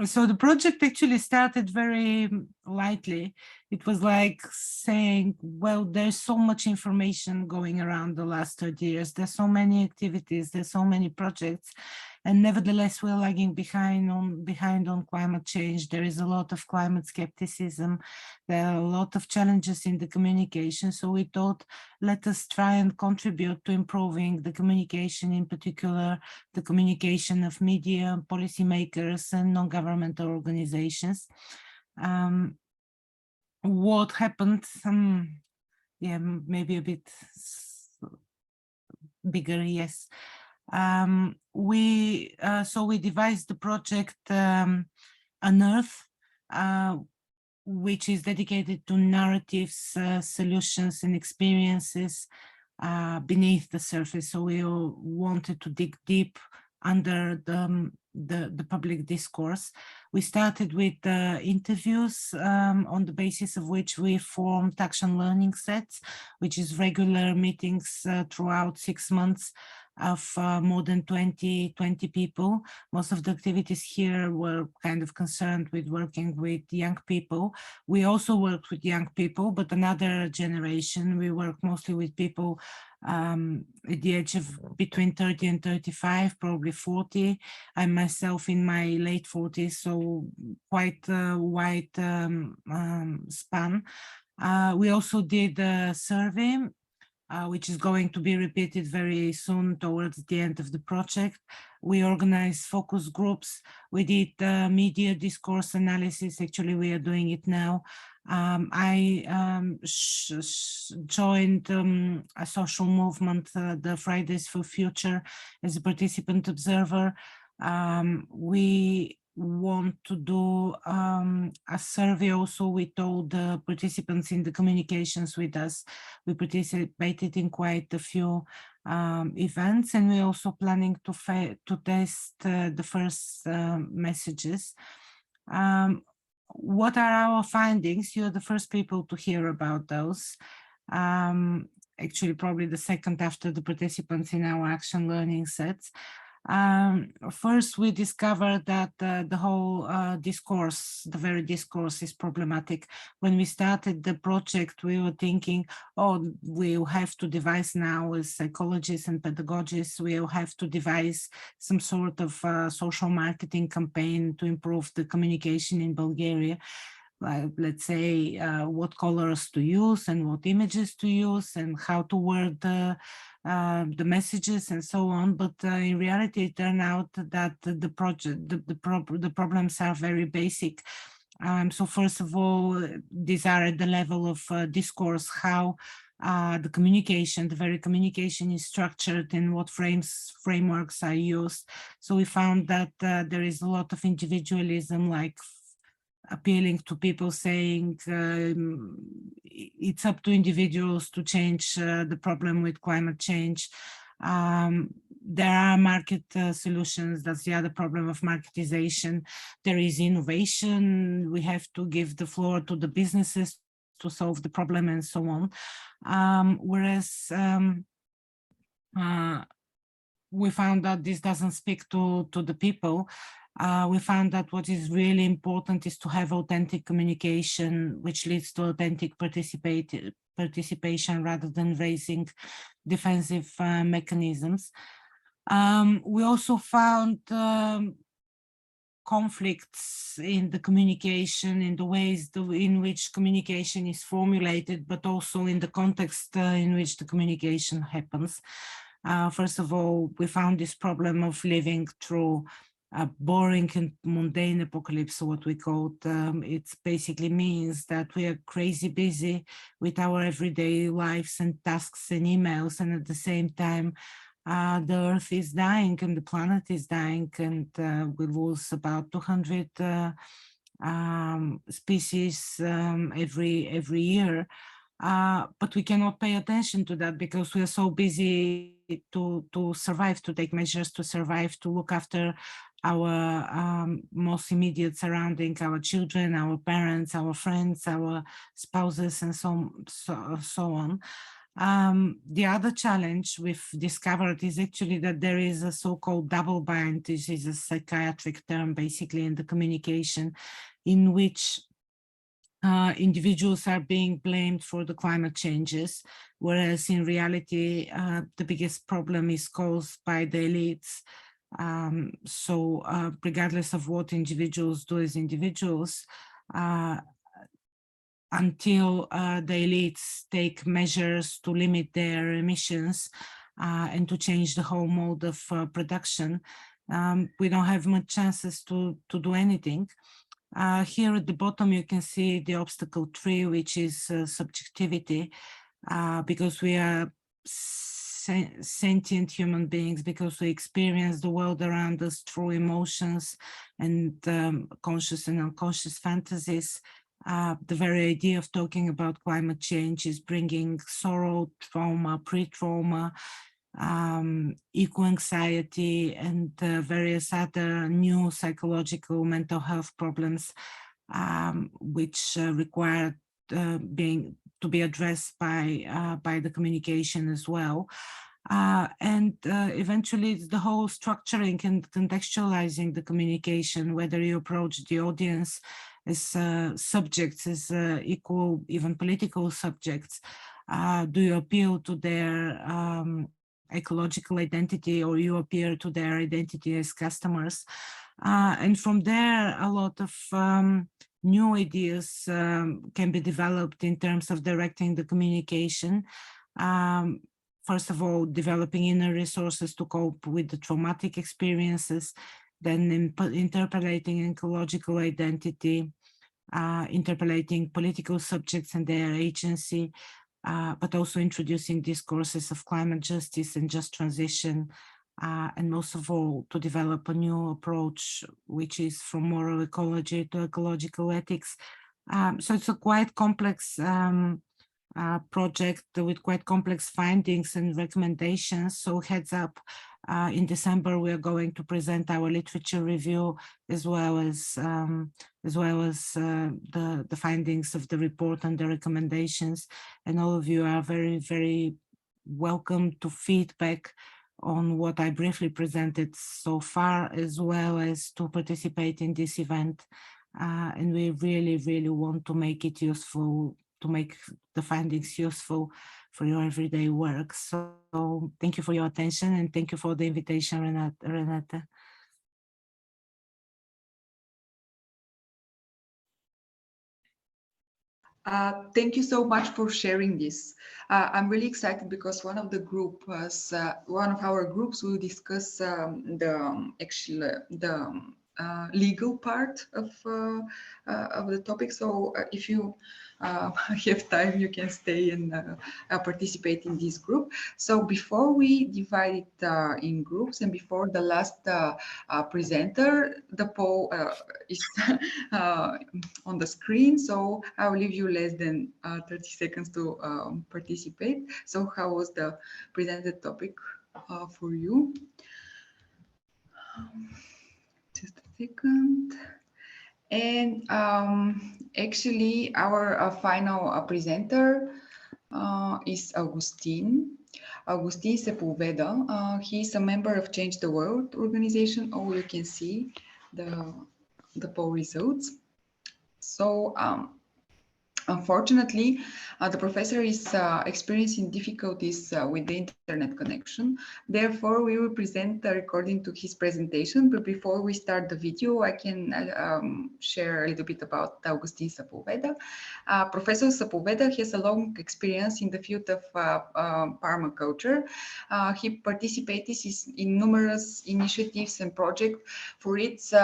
So the project actually started very lightly. It was like saying, well, there's so much information going around the last 30 years. There's so many activities, there's so many projects, and nevertheless, we're lagging behind on climate change. There is a lot of climate skepticism. There are a lot of challenges in the communication. So we thought, let us try and contribute to improving the communication, in particular, the communication of media, policymakers, and non-governmental organizations. What happened? Yeah, maybe a bit bigger, yes. So we devised the project Unearth, which is dedicated to narratives, solutions, and experiences beneath the surface. So we all wanted to dig deep under the public discourse. We started with interviews on the basis of which we formed action learning sets, which is regular meetings throughout 6 months of more than 20 people. Most of the activities here were kind of concerned with working with young people. We also worked with young people, but another generation. We work mostly with people at the age of between 30 and 35, probably 40. I myself in my late 40s, so quite a wide span. We also did a survey, which is going to be repeated very soon towards the end of the project. We organized focus groups. We did media discourse analysis. Actually, we are doing it now. I joined a social movement, the Fridays for Future, as a participant observer. We want to do a survey also with all the participants in the communications with us. We participated in quite a few events, and we're also planning to test the first messages. What are our findings? You're the first people to hear about those. Actually, probably the second after the participants in our action learning sets. First, we discovered that the whole discourse, the very discourse, is problematic. When we started the project, we were thinking, oh, we'll have to devise now as psychologists and pedagogists, we'll have to devise some sort of social marketing campaign to improve the communication in Bulgaria. Let's say what colors to use and what images to use and how to word the messages and so on. But in reality, it turned out that the problems are very basic. So first of all, these are at the level of discourse, how the communication, the very communication is structured and what frameworks are used. So we found that there is a lot of individualism, like appealing to people, saying it's up to individuals to change the problem with climate change. There are market solutions. That's the other problem of marketization. There is innovation. We have to give the floor to the businesses to solve the problem and so on. Whereas we found that this doesn't speak to the people. We found that what is really important is to have authentic communication, which leads to authentic participation rather than raising defensive mechanisms. We also found conflicts in the communication, in the ways in which communication is formulated, but also in the context in which the communication happens. First of all, we found this problem of living through a boring and mundane apocalypse, what we called. It basically means that we are crazy busy with our everyday lives and tasks and emails, and at the same time, the Earth is dying and the planet is dying, and we lose about 200 species every year. But we cannot pay attention to that because we are so busy to survive, to take measures to survive, to look after our most immediate surrounding, our children, our parents, our friends, our spouses, and so on. The other challenge we've discovered is actually that there is a so-called double bind. This is a psychiatric term, basically, in the communication, in which individuals are being blamed for the climate changes, whereas in reality, the biggest problem is caused by the elites. So regardless of what individuals do as individuals, until the elites take measures to limit their emissions and to change the whole mode of production, we don't have much chances to do anything. Here at the bottom, you can see the obstacle tree, which is subjectivity, because we are sentient human beings because we experience the world around us through emotions and conscious and unconscious fantasies. The very idea of talking about climate change is bringing sorrow, trauma, pre-trauma, eco-anxiety, and various other new psychological mental health problems, which require to be addressed by the communication as well. And eventually it's the whole structuring and contextualizing the communication, whether you approach the audience as subjects, as equal, even political subjects. Do you appeal to their ecological identity, or you appeal to their identity as customers? And from there, a lot of new ideas can be developed in terms of directing the communication. First of all, developing inner resources to cope with the traumatic experiences, then interpolating ecological identity, interpolating political subjects and their agency, but also introducing discourses of climate justice and just transition, and most of all, to develop a new approach, which is from moral ecology to ecological ethics. So it's a quite complex project with quite complex findings and recommendations. So heads up, in December we are going to present our literature review as well as the findings of the report and the recommendations. And all of you are very, very welcome to feedback on what I briefly presented so far, as well as to participate in this event. And we really, really want to make it useful, to make the findings useful for your everyday work. So thank you for your attention, and thank you for the invitation, Renata. Thank you so much for sharing this. I'm really excited because one of our groups will discuss the legal part of the topic. So if you have time, you can stay and participate in this group. So before we divide it in groups, and before the last presenter, the poll is on the screen. So I will leave you less than 30 seconds to participate. So how was the presented topic for you? Just a second. And actually, our final presenter is Agustin Sepulveda. He's a member of Change the World organization. Oh, you can see the poll results. So unfortunately, the professor is experiencing difficulties with the internet connection. Therefore, we will present the recording to his presentation. But before we start the video, I can share a little bit about Agustin Sepulveda. Professor Sepulveda has a long experience in the field of permaculture. He participated in numerous initiatives and projects for its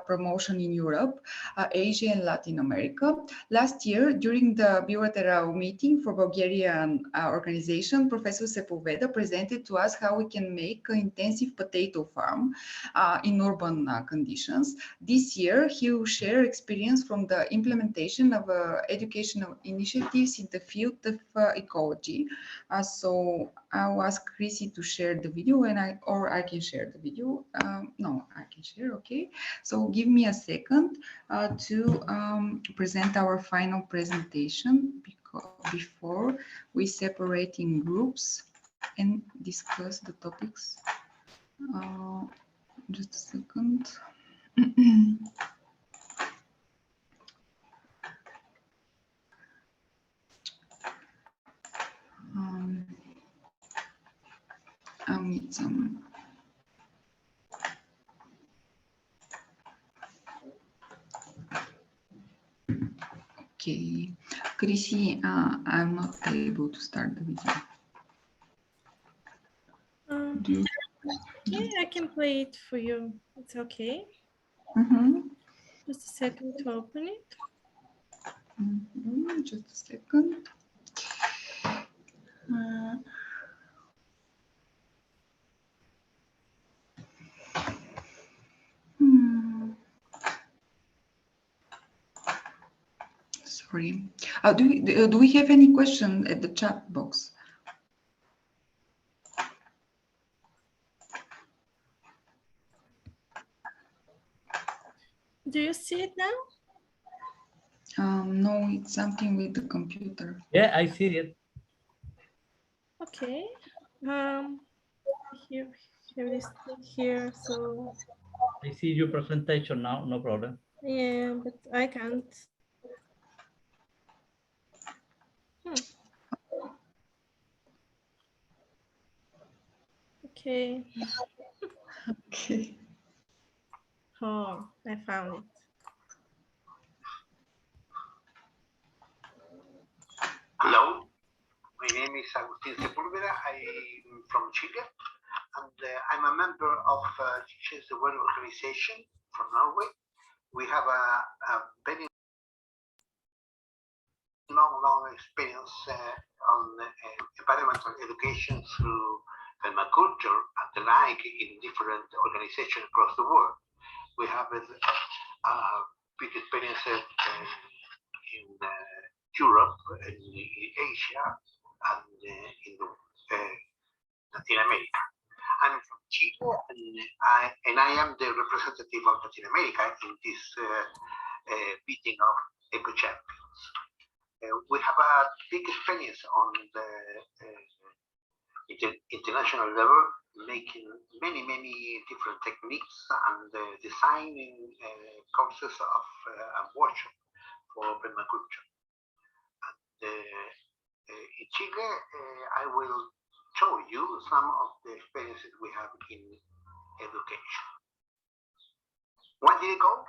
promotion in Europe, Asia, and Latin America. Last year, during the bilateral meeting for Bulgarian organization, Professor Sepulveda presented to us how we can make an intensive potato farm in urban conditions. This year, he will share experience from the implementation of educational initiatives in the field of ecology. So I'll ask Chrissy to share the video, and I can share the video. No, I can share, okay. So give me a second to present our final presentation before we separate in groups and discuss the topics. Just a second. I'll need some. Okay, Chrissy, I'm not able to start the video. Yeah, I can play it for you. It's okay. Just a second to open it. Just a second. for him. Do we have any question at the chat box? Do you see it now? No, it's something with the computer. Yeah, I see it. Okay. Here this thing here. So I see your presentation now. No problem. yeah, but I can't. Okay. Okay. Oh, I found it. Hello, my name is Agustin Sepúlveda. I'm from Chile, and I'm a member of Teachers the World Organization from Norway. We have a very long experience on environmental education through permaculture and the like in different organizations across the world. We have a big experience in Europe, in Asia, and in Latin America. I'm from Chile, and I am the representative of Latin America in this meeting of Eco Champions. We have a big experience on the international level, making many different techniques and designing courses of workshop for permaculture. In Chile, I will show you some of the experiences we have in education. 1 year ago,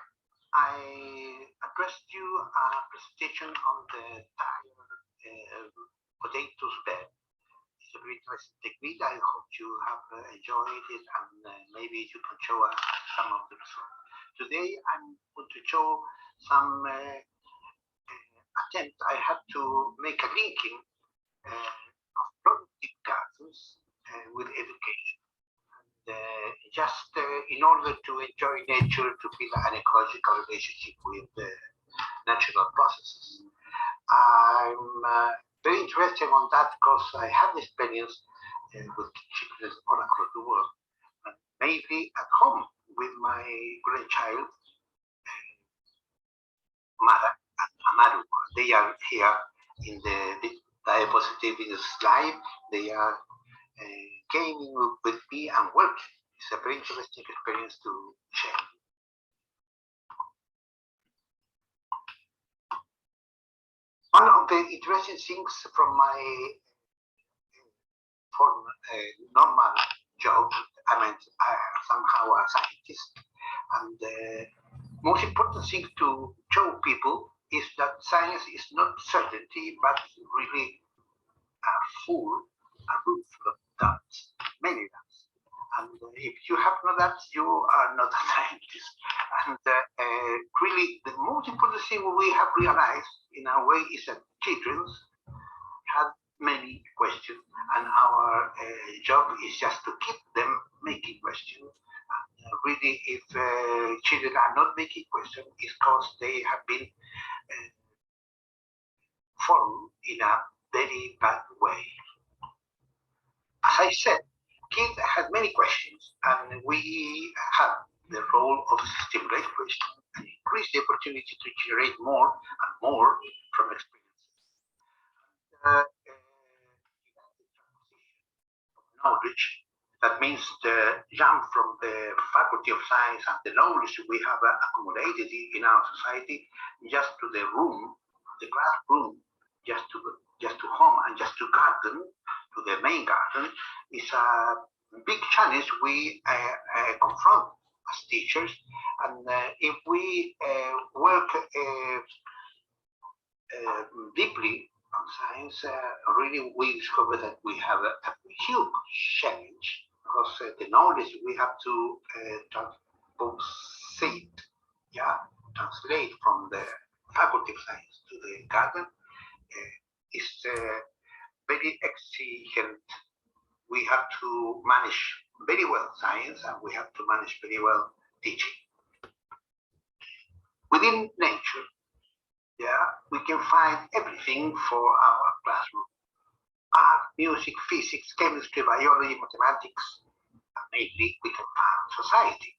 I addressed you a presentation on the tire potatoes bed. It's a very interesting technique. I hope you have enjoyed it, and maybe you can show us some of the results. Today, I'm going to show some attempt I had to make a linking of productive gardens with education. And, just in order to enjoy nature, to build an ecological relationship with natural processes. I'm very interested on that because I have experience with children all across the world, and maybe at home with my grandchild, Mara and Amaru. They are here in the diapositive in the slide. They are gaming with me and working. It's a very interesting experience to share. One of the interesting things from my normal job, I mean, I'm somehow a scientist, and the most important thing to show people is that science is not certainty, but really a roof of doubts, many doubts. And if you have no doubts, you are not a scientist. And really, the most important thing we have realized in our way is that children have many questions, and our job is just to keep them making questions. Really, if children are not making questions, it's because they have been formed in a very bad way. As I said, kids have many questions, and we have the role of stimulate questions and increase the opportunity to generate more and more from experiences. Knowledge, that means the jump from the faculty of science and the knowledge we have accumulated in our society just to the room, the classroom, just to home and just to garden, to the main garden, is a big challenge we confront as teachers. And if we work deeply on science, really we discover that we have a huge challenge, because the knowledge we have to translate from the faculty of science to the garden is very exigent. We have to manage very well science, and we have to manage very well teaching. Within nature, yeah, we can find everything for our classroom. Art, music, physics, chemistry, biology, mathematics, and maybe we can find society,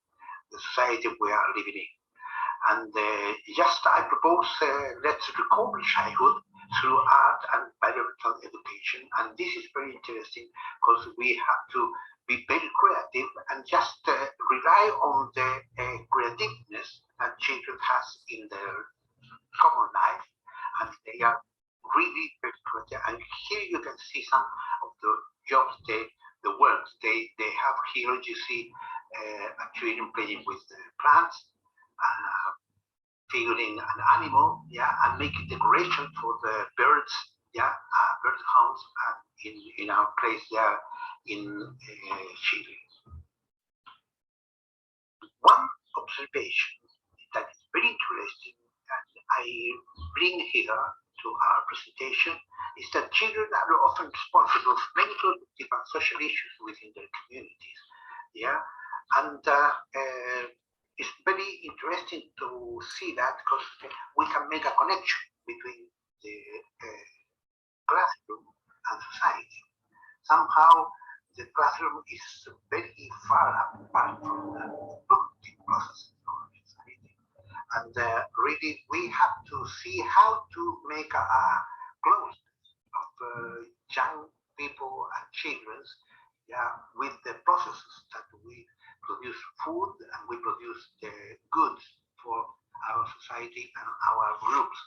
the society we are living in. And just I propose let's recover childhood through art and biological education. And this is very interesting because we have to be very creative and just rely on the creativeness that children has in their common life. And they are really very creative. And here you can see some of the jobs, the works they have here. You see children playing with the plants, figuring an animal, yeah, and making decoration for the birds, yeah, bird house in our place there in Chile. One observation that is very interesting and I bring here to our presentation is that children are often responsible for many productive and social issues within their communities, yeah, and it's very interesting to see that because we can make a connection between the classroom and society. Somehow the classroom is very far apart from the productive processes of society. And really we have to see how to make a closeness of young people and children, yeah, with the processes that we produce food and we produce the goods for our society and our groups.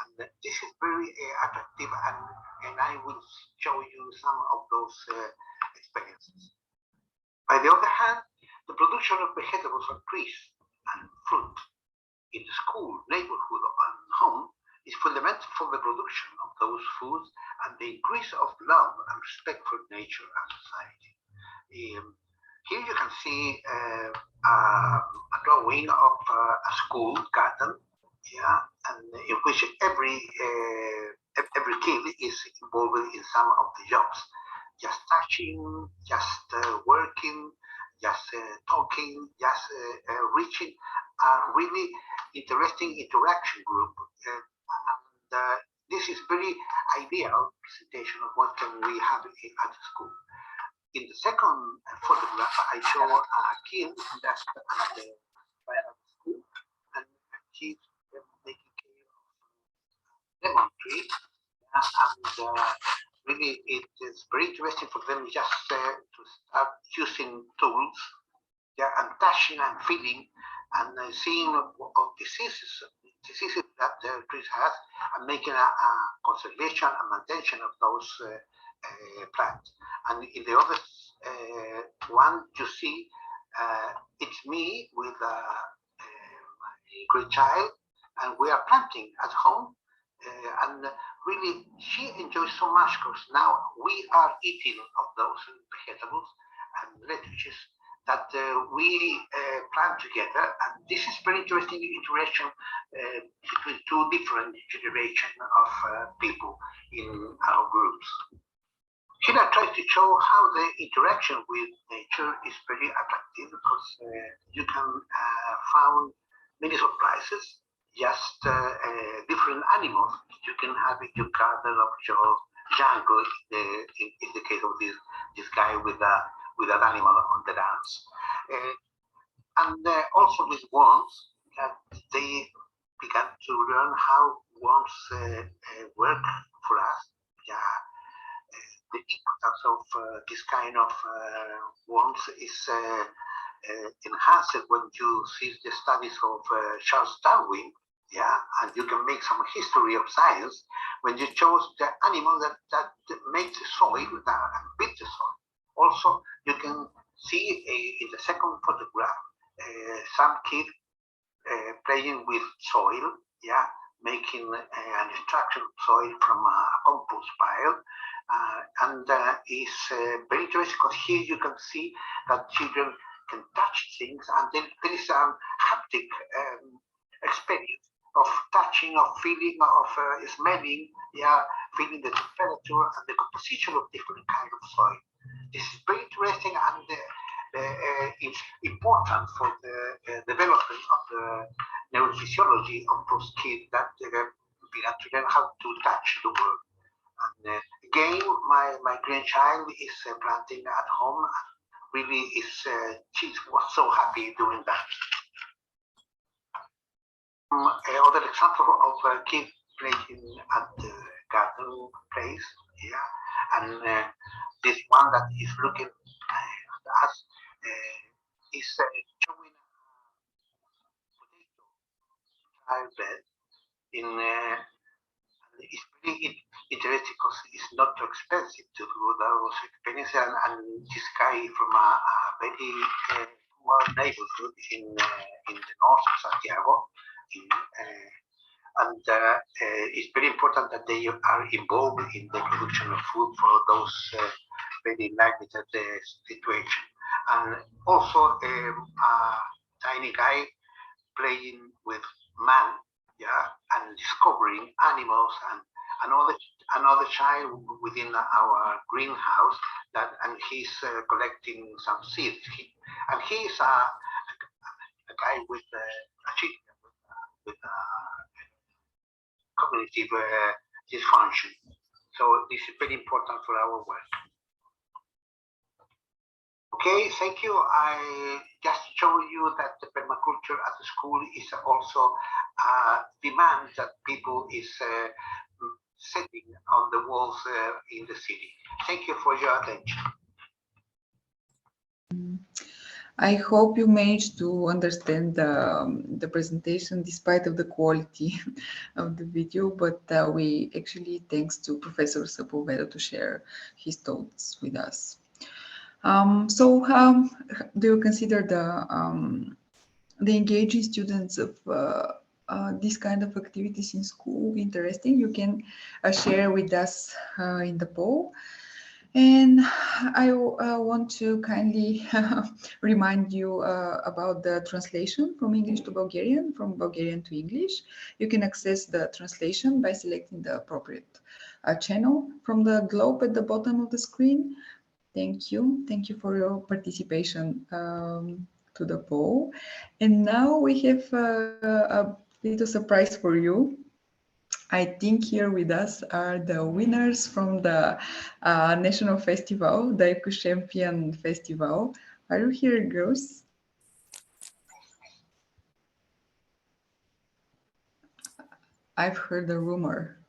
And this is very attractive, and I will show you some of those experiences. By the other hand, the production of vegetables and trees and fruit in the school, neighborhood, and home is fundamental for the production of those foods and the increase of love and respect for nature and society. Here you can see a drawing of a school garden, yeah, and in which every kid is involved in some of the jobs, just touching, just working, just talking, just reaching a really interesting interaction group. And this is very ideal presentation of what can we have at the school. In the second photograph, I show a kid that's at the school, and he's making care of lemon tree, and really it is very interesting for them just to start using tools, yeah, and touching and feeling and seeing of diseases that the trees has, and making a conservation and maintenance of those plants. And in the other one, you see it's me with my great child, and we are planting at home, and really she enjoys so much because now we are eating of those vegetables and lettuces that we plant together, and this is very interesting interaction between two different generations of people in our groups. Here I try to show how the interaction with nature is very attractive because you can find many surprises, just different animals you can have in your garden of your jungle, in the case of this guy with that animal on the dance. And also with worms, that they began to learn how worms work for us. Yeah. The importance of this kind of worms is enhanced when you see the studies of Charles Darwin, yeah, and you can make some history of science when you chose the animal that makes the soil, that builds the soil. Also, you can see in the second photograph some kid playing with soil, yeah, making an extraction of soil from a compost pile. And it's very interesting because here you can see that children can touch things, and then there is a haptic experience of touching, of feeling, of smelling, yeah, feeling the temperature and the composition of different kinds of soil. This is very interesting, and it's important for the development of the neurophysiology of those kids that began to learn how to touch the world. And again, my grandchild is planting at home. Really, she was so happy doing that. Another example of a kid playing at the garden place, yeah, and this one that is looking at us is showing a potato child bed in. It's really interesting because it's not too expensive to do those experiments, and this guy from a very poor neighborhood in the north of Santiago, and it's very important that they are involved in the production of food for those very limited situation. And also a tiny guy playing with man, yeah, and discovering animals, and another child within our greenhouse and he's collecting some seeds. He's a guy with with cognitive dysfunction. So this is very important for our work. Okay, thank you. I just show you that the permaculture at the school is also a demand that people is setting on the walls in the city. Thank you for your attention. I hope you managed to understand the presentation despite of the quality of the video, but we actually thanks to Professor Sepulveda to share his thoughts with us. So do you consider the engaging students of these kind of activities in school interesting? You can share with us in the poll. And I want to kindly remind you about the translation from English to Bulgarian, from Bulgarian to English. You can access the translation by selecting the appropriate channel from the globe at the bottom of the screen. Thank you. Thank you for your participation to the poll. And now we have a little surprise for you. I think here with us are the winners from the national festival, the Eco Champion Festival. Are you here, girls? I've heard a rumor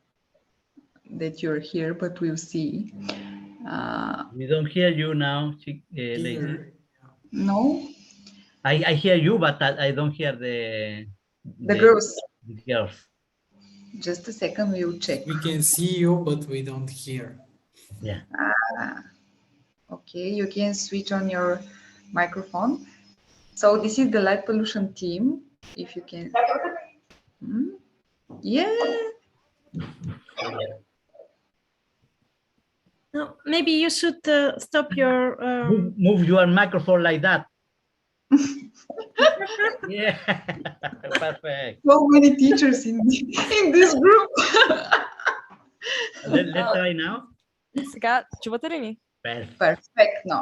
that you're here, but we'll see. We don't hear you now, lady. No? I hear you, but I don't hear the girls. The girls. Just a second, we'll check. We can see you, but we don't hear. Yeah. Okay, you can switch on your microphone. So this is the light pollution team. If you can. Yeah. No, maybe you should stop your. Move your microphone like that. Yeah, perfect. So many teachers in this group. Let's try now. Сега, чувате ли ни? Perfect. No.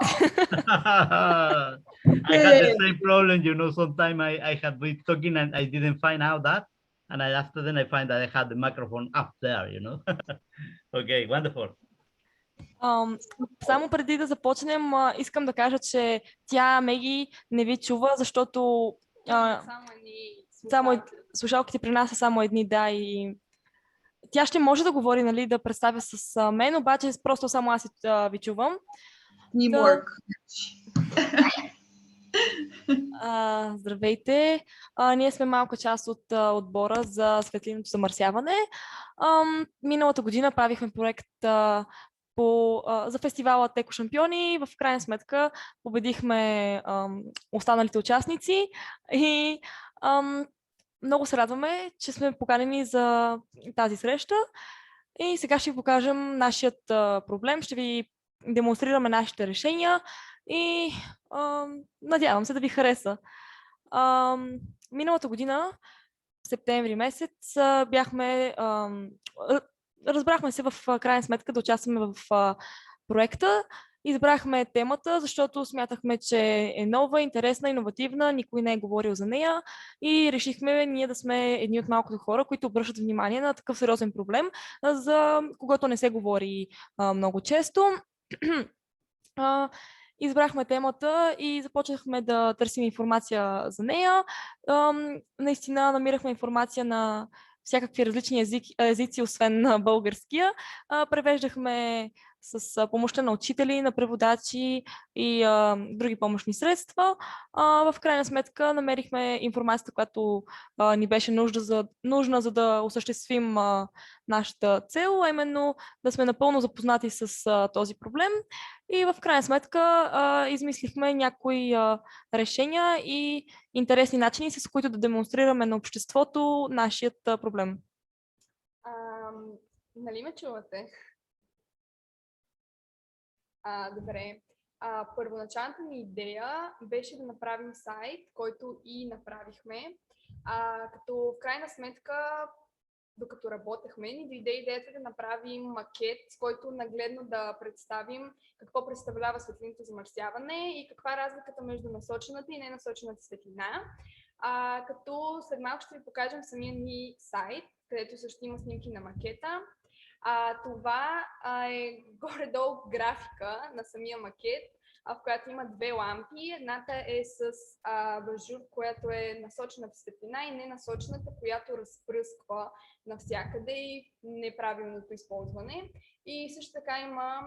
I had the same problem, you know, sometimes I had been talking and I didn't find out that. And after then I find that I had the microphone up there, you know. Okay, wonderful. Само преди да започнем, искам да кажа, че тя, Меги, не ви чува, защото само слушалките при нас са само едни, да, и тя ще може да говори, нали, да представя с мен, обаче просто само аз ви чувам. Teamwork. Здравейте! Ние сме малка част от отбора за светлинното замърсяване. Миналата година правихме проект за фестивала Еко шампиони. В крайна сметка победихме останалите участници и много се радваме, че сме поканени за тази среща. И сега ще ви покажем нашият проблем, ще ви демонстрираме нашите решения и надявам се да ви хареса. Миналата година, в септември месец, разбрахме се в крайна сметка да участваме в проекта Избрахме темата, защото смятахме, че е нова, интересна, иновативна, никой не е говорил за нея и решихме ние да сме едни от малкото хора, които обръщат внимание на такъв сериозен проблем, за когото не се говори много често. Избрахме темата и започнахме да търсим информация за нея. Наистина намирахме информация на всякакви различни езици, освен на българския. Превеждахме с помощта на учители, на преводачи и други помощни средства. В крайна сметка намерихме информацията, която ни беше нужна, за да осъществим нашата цел, а именно да сме напълно запознати с този проблем. И в крайна сметка измислихме някои решения и интересни начини, с които да демонстрираме на обществото нашият проблем. Нали ме чувате? Добре. Първоначалната ми идея беше да направим сайт, който и направихме. Като в крайна сметка, докато работехме, ни дойде идеята да направим макет, с който нагледно да представим какво представлява светлинното замърсяване и каква е разликата между насочената и ненасочената светлина. Като след малко ще ви покажем самия ни сайт, където също има снимки на макета. Това е горе-долу графика на самия макет, в която има две лампи. Едната е с абажур, която е насочената светлина, и ненасочената, която разпръсква навсякъде и неправилното използване. И също така има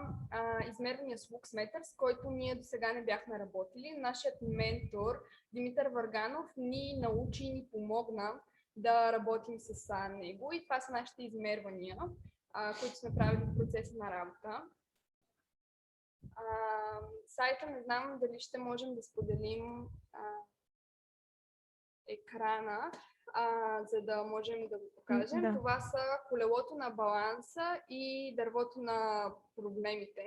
измервания с луксметър, с който ние до сега не бяхме работили. Нашият ментор Димитър Варганов ни научи и ни помогна да работим с него. И това са нашите измервания, които сме правили в процеса на работа. Сайта не знам дали ще можем да споделим екрана, за да можем да го покажем. Да. Това са колелото на баланса и дървото на проблемите,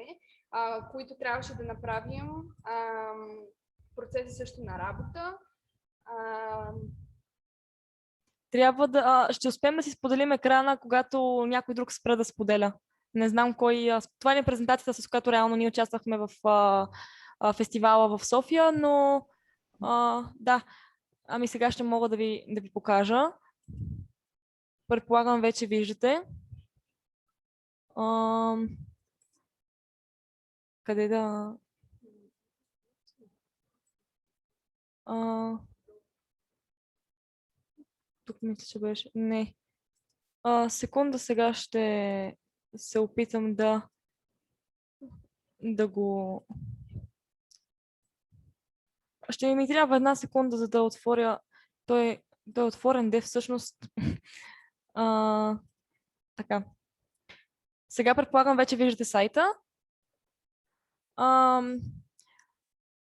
които трябваше да направим в процеса също на работа. Трябва да... ще успеем да си споделим екрана, когато някой друг спре да споделя. Не знам кой... Това не е презентацията, с която реално ние участвахме в фестивала в София, но да. Ами сега ще мога да ви покажа. Предполагам, вече виждате. Къде да... Тук мисля, че беше... Не. Секунда, сега ще се опитам да го... Ще ми трябва една секунда, за да отворя... Той е отворен, де всъщност... Така. Сега предполагам, вече виждате сайта.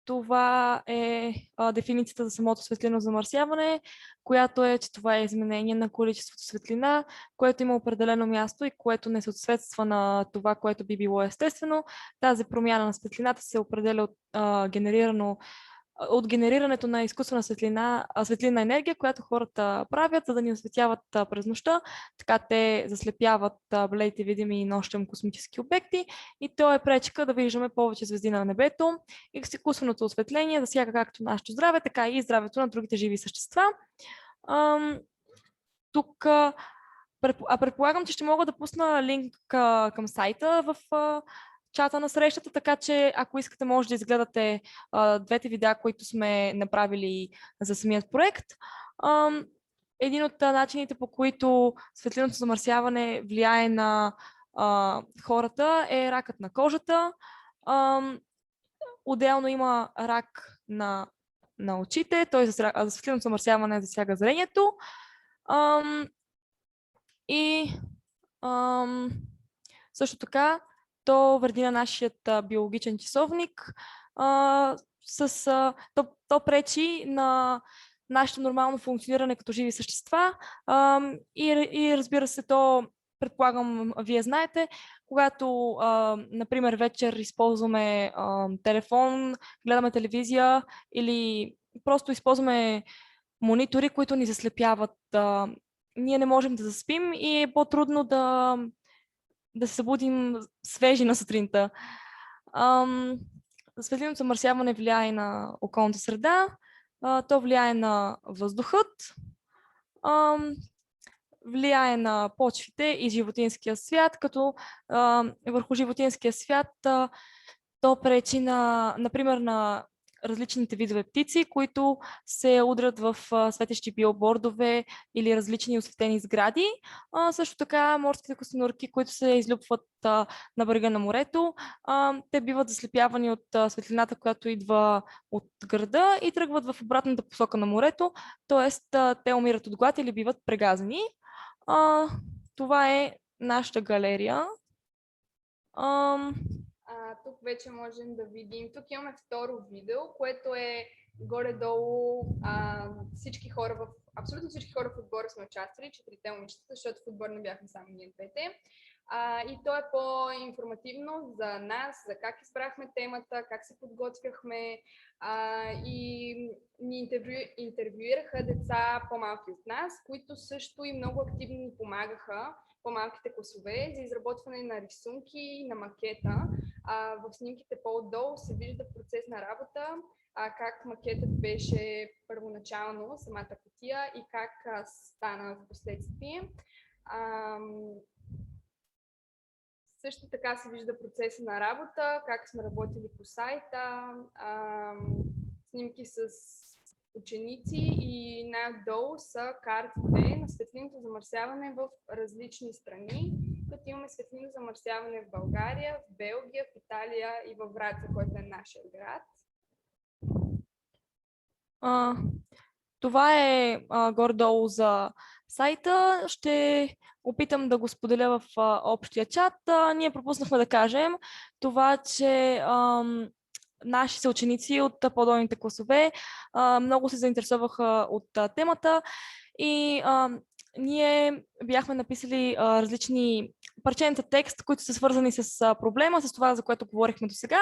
Това е дефиницията за самото светлинно замърсяване, която е, че това е изменение на количеството светлина, което има определено място и което не съответства на това, което би било естествено. Тази промяна на светлината се определя от генерирането на изкуствена светлинна енергия, която хората правят, за да ни осветяват през нощта. Така те заслепяват бледите видими нощем космически обекти и то е пречка да виждаме повече звезди на небето. И изкуственото осветление засяга както нашето здраве, така и здравето на другите живи същества. Тук предполагам, че ще мога да пусна линк към сайта в чата на срещата, така че ако искате, може да изгледате двете видеа, които сме направили за самият проект. Един от начините, по които светлинното замърсяване влияе на хората, е ракът на кожата. Отделно има рак на очите, т.е. светлинното замърсяване засяга зрението. Също така то вреди на нашият биологичен часовник. То пречи на нашето нормално функциониране като живи същества и разбира се, то, предполагам, вие знаете, когато, например, вечер използваме телефон, гледаме телевизия или просто използваме монитори, които ни заслепяват, ние не можем да заспим и е по-трудно да се събудим свежи на сутринта. Светлинното замърсяване влияе на околната среда, то влияе на въздухът, влияе на почвите и животинския свят, като върху животинския свят то пречи например, на различните видове птици, които се удрят в светещи билбордове или различни осветени сгради. Също така морските косинурки, които се излюпват на брега на морето, те биват заслепявани от светлината, която идва от града и тръгват в обратната посока на морето, т.е. те умират от глад или биват прегазени. Това е нашата галерия. Тук вече можем да видим, тук имаме второ видео, което е горе-долу всички хора абсолютно всички хора в отбора сме участвали, 4-те момичета, защото в отбор не бяхме само ние двете. И то е по-информативно за нас, за как избрахме темата, как се подготвяхме и ни интервюираха деца по-малки от нас, които също и много активно ни помагаха, по-малките класове, за изработване на рисунки, на макета. В снимките по-отдолу се вижда процес на работа, как макетът беше първоначално, самата кутия и как стана в последствие. Също така се вижда процеса на работа, как сме работили по сайта, снимки с ученици и най-отдолу са картите на светлинното замърсяване в различни страни, като имаме светлинно замърсяване в България, в Белгия, в Италия и във Враца, който е нашия град. Това е горе-долу за сайта. Ще опитам да го споделя в общия чат. Ние пропуснахме да кажем това, че наши съученици от по-долните класове много се заинтересуваха от темата и ние бяхме написали различни парченца текст, които са свързани с проблема, с това, за което говорихме до сега,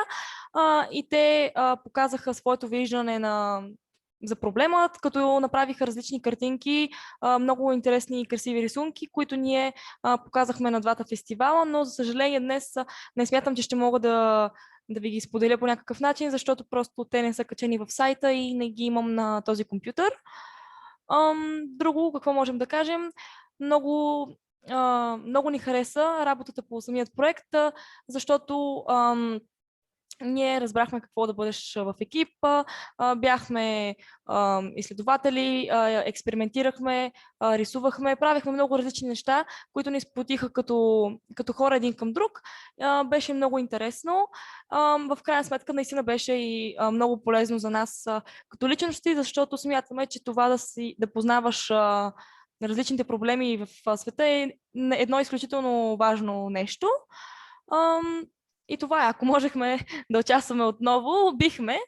и те показаха своето виждане за проблемът, като направиха различни картинки, много интересни и красиви рисунки, които ние показахме на двата фестивала, но за съжаление днес не смятам, че ще мога да ви ги споделя по някакъв начин, защото просто те не са качени в сайта и не ги имам на този компютър. Друго, какво можем да кажем? Много ни хареса работата по самият проект, защото ние разбрахме какво да бъдеш в екип, бяхме изследователи, експериментирахме, рисувахме, правихме много различни неща, които ни сплотиха като хора един към друг. Беше много интересно. В крайна сметка наистина беше и много полезно за нас като личности, защото смятаме, че това да познаваш различните проблеми в света е едно изключително важно нещо. И това е, ако можехме да участваме отново, бихме,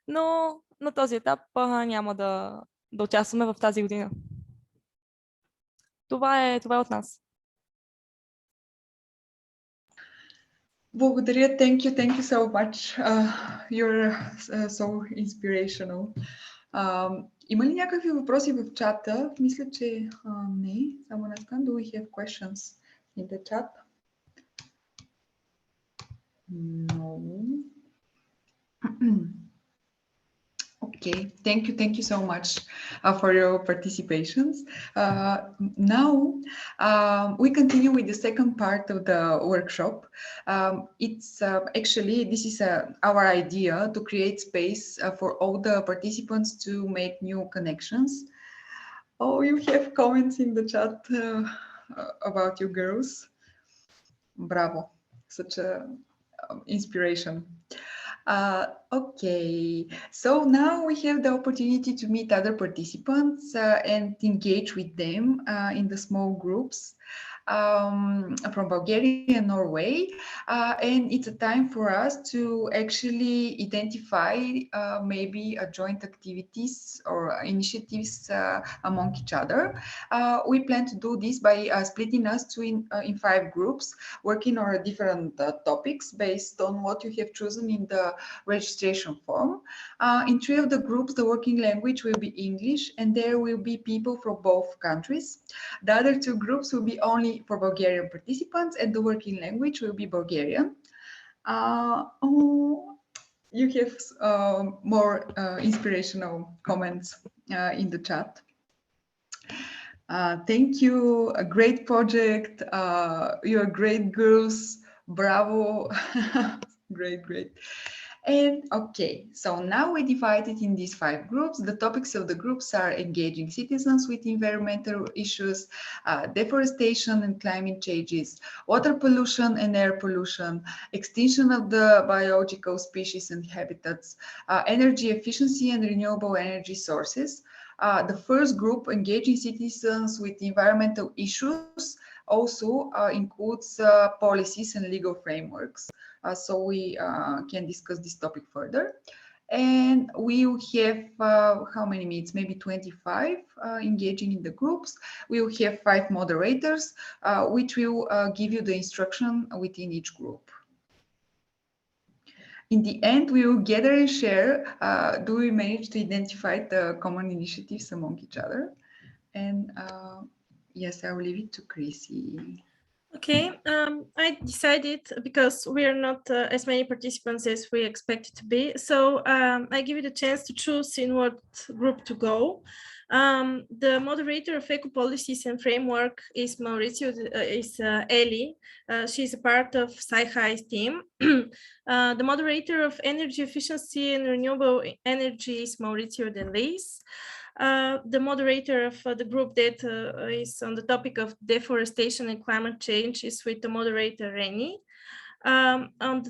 но на този етап няма да участваме в тази година. Това е от нас. Благодаря, thank you so much. You're so inspirational. Има ли някакви въпроси в чата? Мисля, че не. Само не скам. Do we have questions in the chat? No. Okay, thank you so much for your participations. Now we continue with the second part of the workshop. It's actually, this is our idea to create space for all the participants to make new connections. Oh, you have comments in the chat about you girls. Bravo, such a inspiration. Okay, so now we have the opportunity to meet other participants and engage with them in the small groups from Bulgaria and Norway, and it's a time for us to actually identify maybe joint activities or initiatives among each other. We plan to do this by splitting us in 5 groups, working on different topics based on what you have chosen in the registration form. In 3 of the groups, the working language will be English, and there will be people from both countries. The other 2 groups will be only for Bulgarian participants, and the working language will be Bulgarian. Oh, you have more inspirational comments in the chat. Thank you, a great project. You're great girls, bravo. Great, great. And okay, so now we divided in these 5 groups. The topics of the groups are engaging citizens with environmental issues, deforestation and climate changes, water pollution and air pollution, extinction of the biological species and habitats, energy efficiency and renewable energy sources. The first group, engaging citizens with environmental issues, also includes policies and legal frameworks. So we can discuss this topic further. And we will have, how many minutes? Maybe 25 engaging in the groups. We will have 5 moderators, which will give you the instruction within each group. In the end, we will gather and share. Do we manage to identify the common initiatives among each other? And yes, I will leave it to Chrissy. Okay, I decided, because we are not as many participants as we expected to be, so I give you the chance to choose in what group to go. The moderator of Eco Policies and Framework is Mauricio, is Ellie. She's a part of Sai Hai's team. The moderator of Energy Efficiency and Renewable Energy is Mauricio Delis. The moderator of the group that is on the topic of deforestation and climate change is with the moderator Reni. On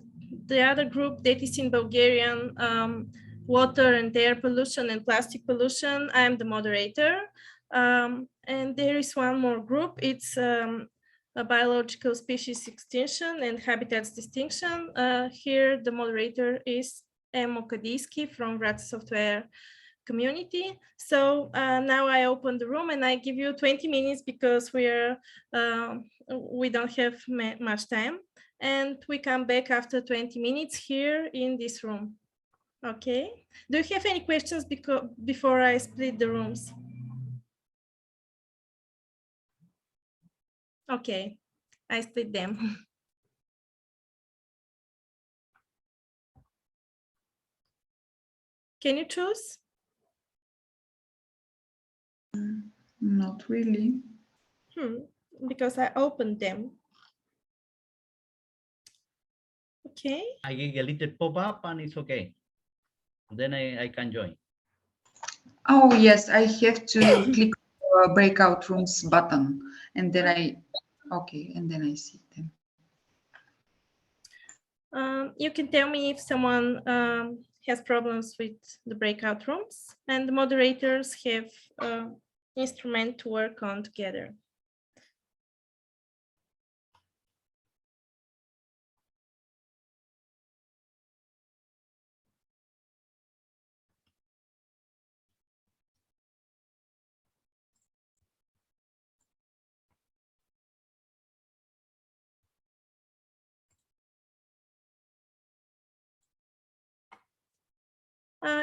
the other group that is in Bulgarian, water and air pollution and plastic pollution, I am the moderator. And there is one more group, it's a biological species extinction and habitats distinction. Here the moderator is Emo Kadiski from Rata Software community. So now I open the room and I give you 20 minutes because we don't have much time, and we come back after 20 minutes here in this room. Okay, do you have any questions before I split the rooms? Okay, I split them. Can you choose? Not really. Because I opened them. Okay. I get a little pop-up and it's okay. Then I can join. Oh, yes, I have to click the breakout rooms button and then okay, and then I see them. You can tell me if someone has problems with the breakout rooms, and the moderators have instrument to work on together.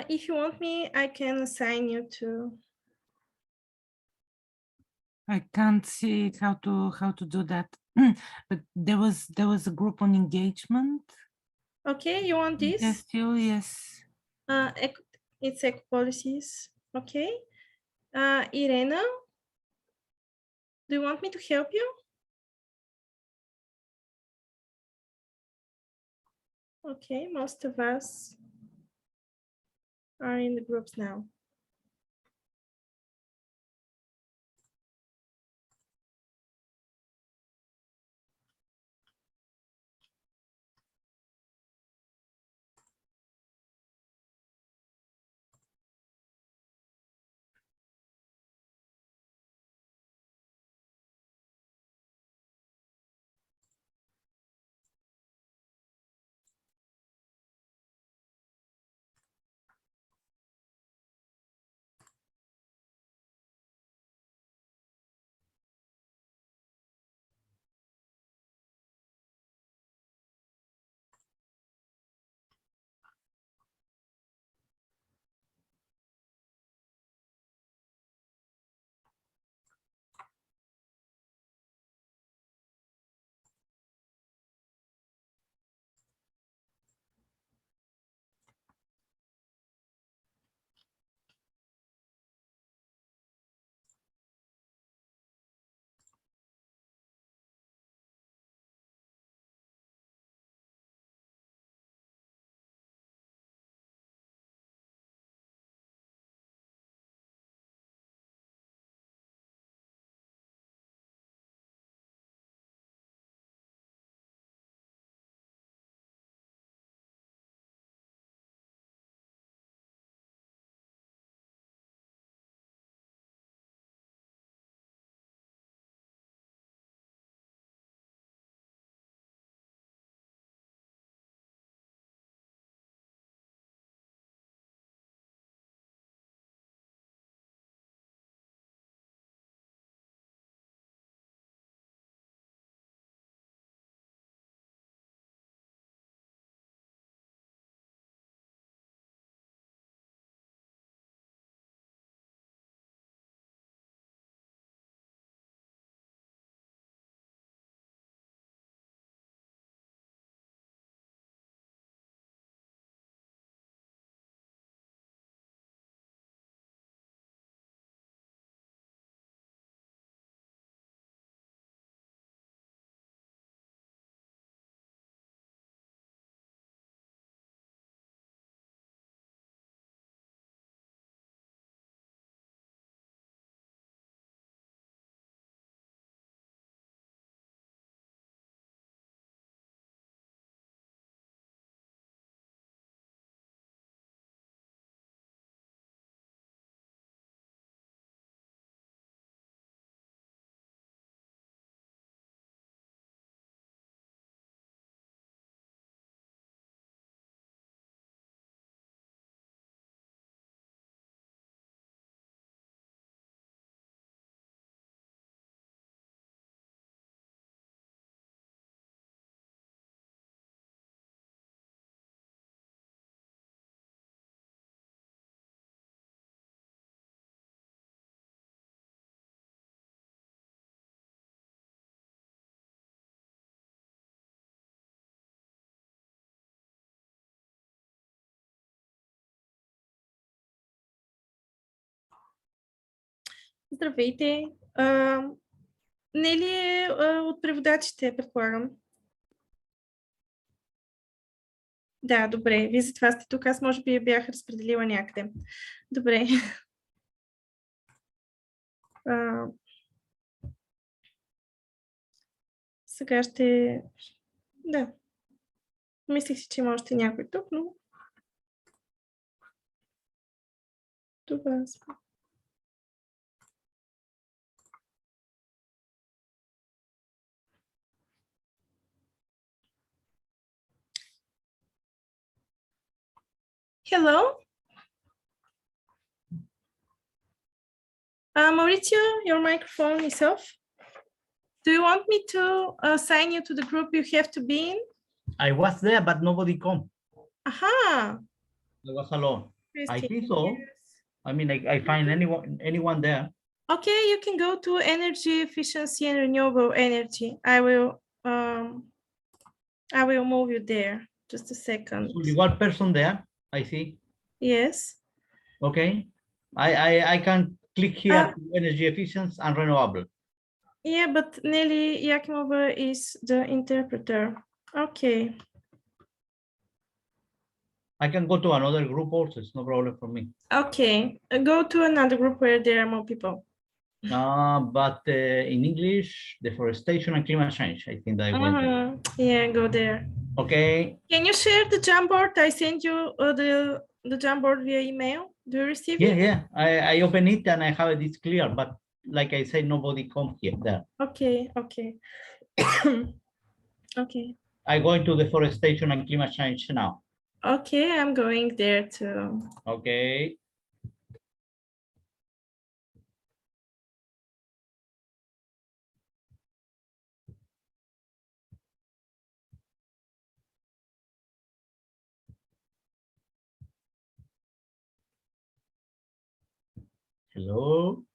If you want me, I can assign you to. I can't see how to do that. But there was a group on engagement. Okay, you want this? Yes, yes. It's Eco Policies. Okay. Irena, do you want me to help you? Okay, most of us are in the groups now. Здравейте. Нели е от преводачите, предполагам. Да, добре. Вие за това сте тук. Аз може би я бях разпределила някъде. Добре. Сега ще... Да. Мислих си, че има още някой тук, но... Това сме. Hello. Mauricio, your microphone is off. Do you want me to assign you to the group you have to be in? I was there, but nobody come. Aha. I was alone. I think so. I mean, I find anyone there. Okay, you can go to energy efficiency and renewable energy. I will move you there. Just a second. Only one person there, I see. Yes. Okay. I can click here to energy efficiency and renewable. Yeah, but Nelly Yakimova is the interpreter. Okay. I can go to another group also. It's no problem for me. Okay. Go to another group where there are more people. But in English, deforestation and climate change. I think that I went there. Yeah, go there. Okay. Can you share the Jamboard? I sent you the Jamboard via email. Do you receive it? Yeah. I open it and I have it clear, but like I said, nobody come here there. Okay. Okay. I go into deforestation and climate change now. Okay, I'm going there too. Okay. Hello.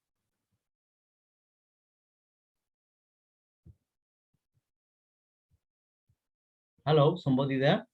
Hello, somebody there?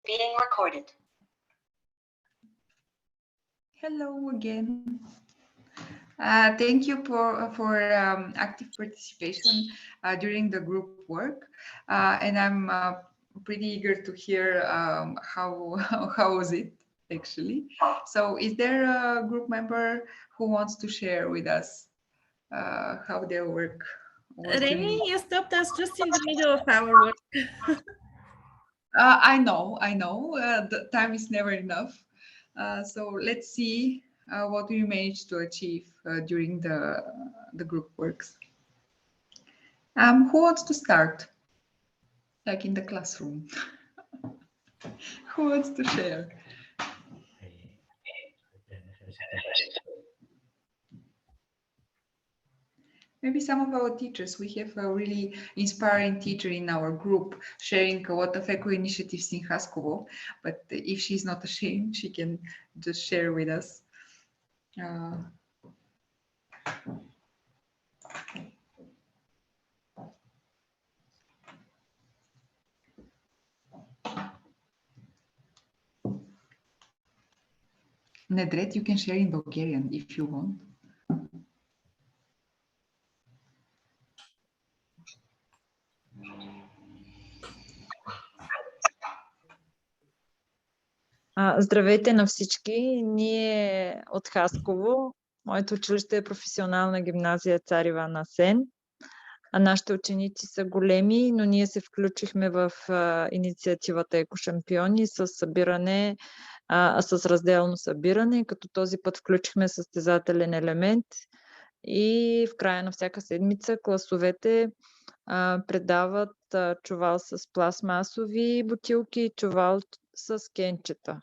being recorded. Hello again. Thank you for active participation during the group work, and I'm pretty eager to hear how was it actually. So, is there a group member who wants to share with us how their work was? Reni, you stopped us just in the middle of our work. I know. The time is never enough. So let's see what we managed to achieve during the group works. Who wants to start? Like in the classroom. Who wants to share? Maybe some of our teachers. We have a really inspiring teacher in our group sharing a lot of eco initiatives in Haskovo. But if she's not ashamed, she can just share with us. Nedret, you can share in Bulgarian if you want. Здравейте на всички! Ние от Хасково. Моето училище е професионална гимназия Цар Иван Асен. Нашите ученици са големи, но ние се включихме в инициативата Екошампиони с събиране, с разделно събиране, като този път включихме състезателен елемент и в края на всяка седмица класовете предават чувал с пластмасови бутилки и чувал с кенчета.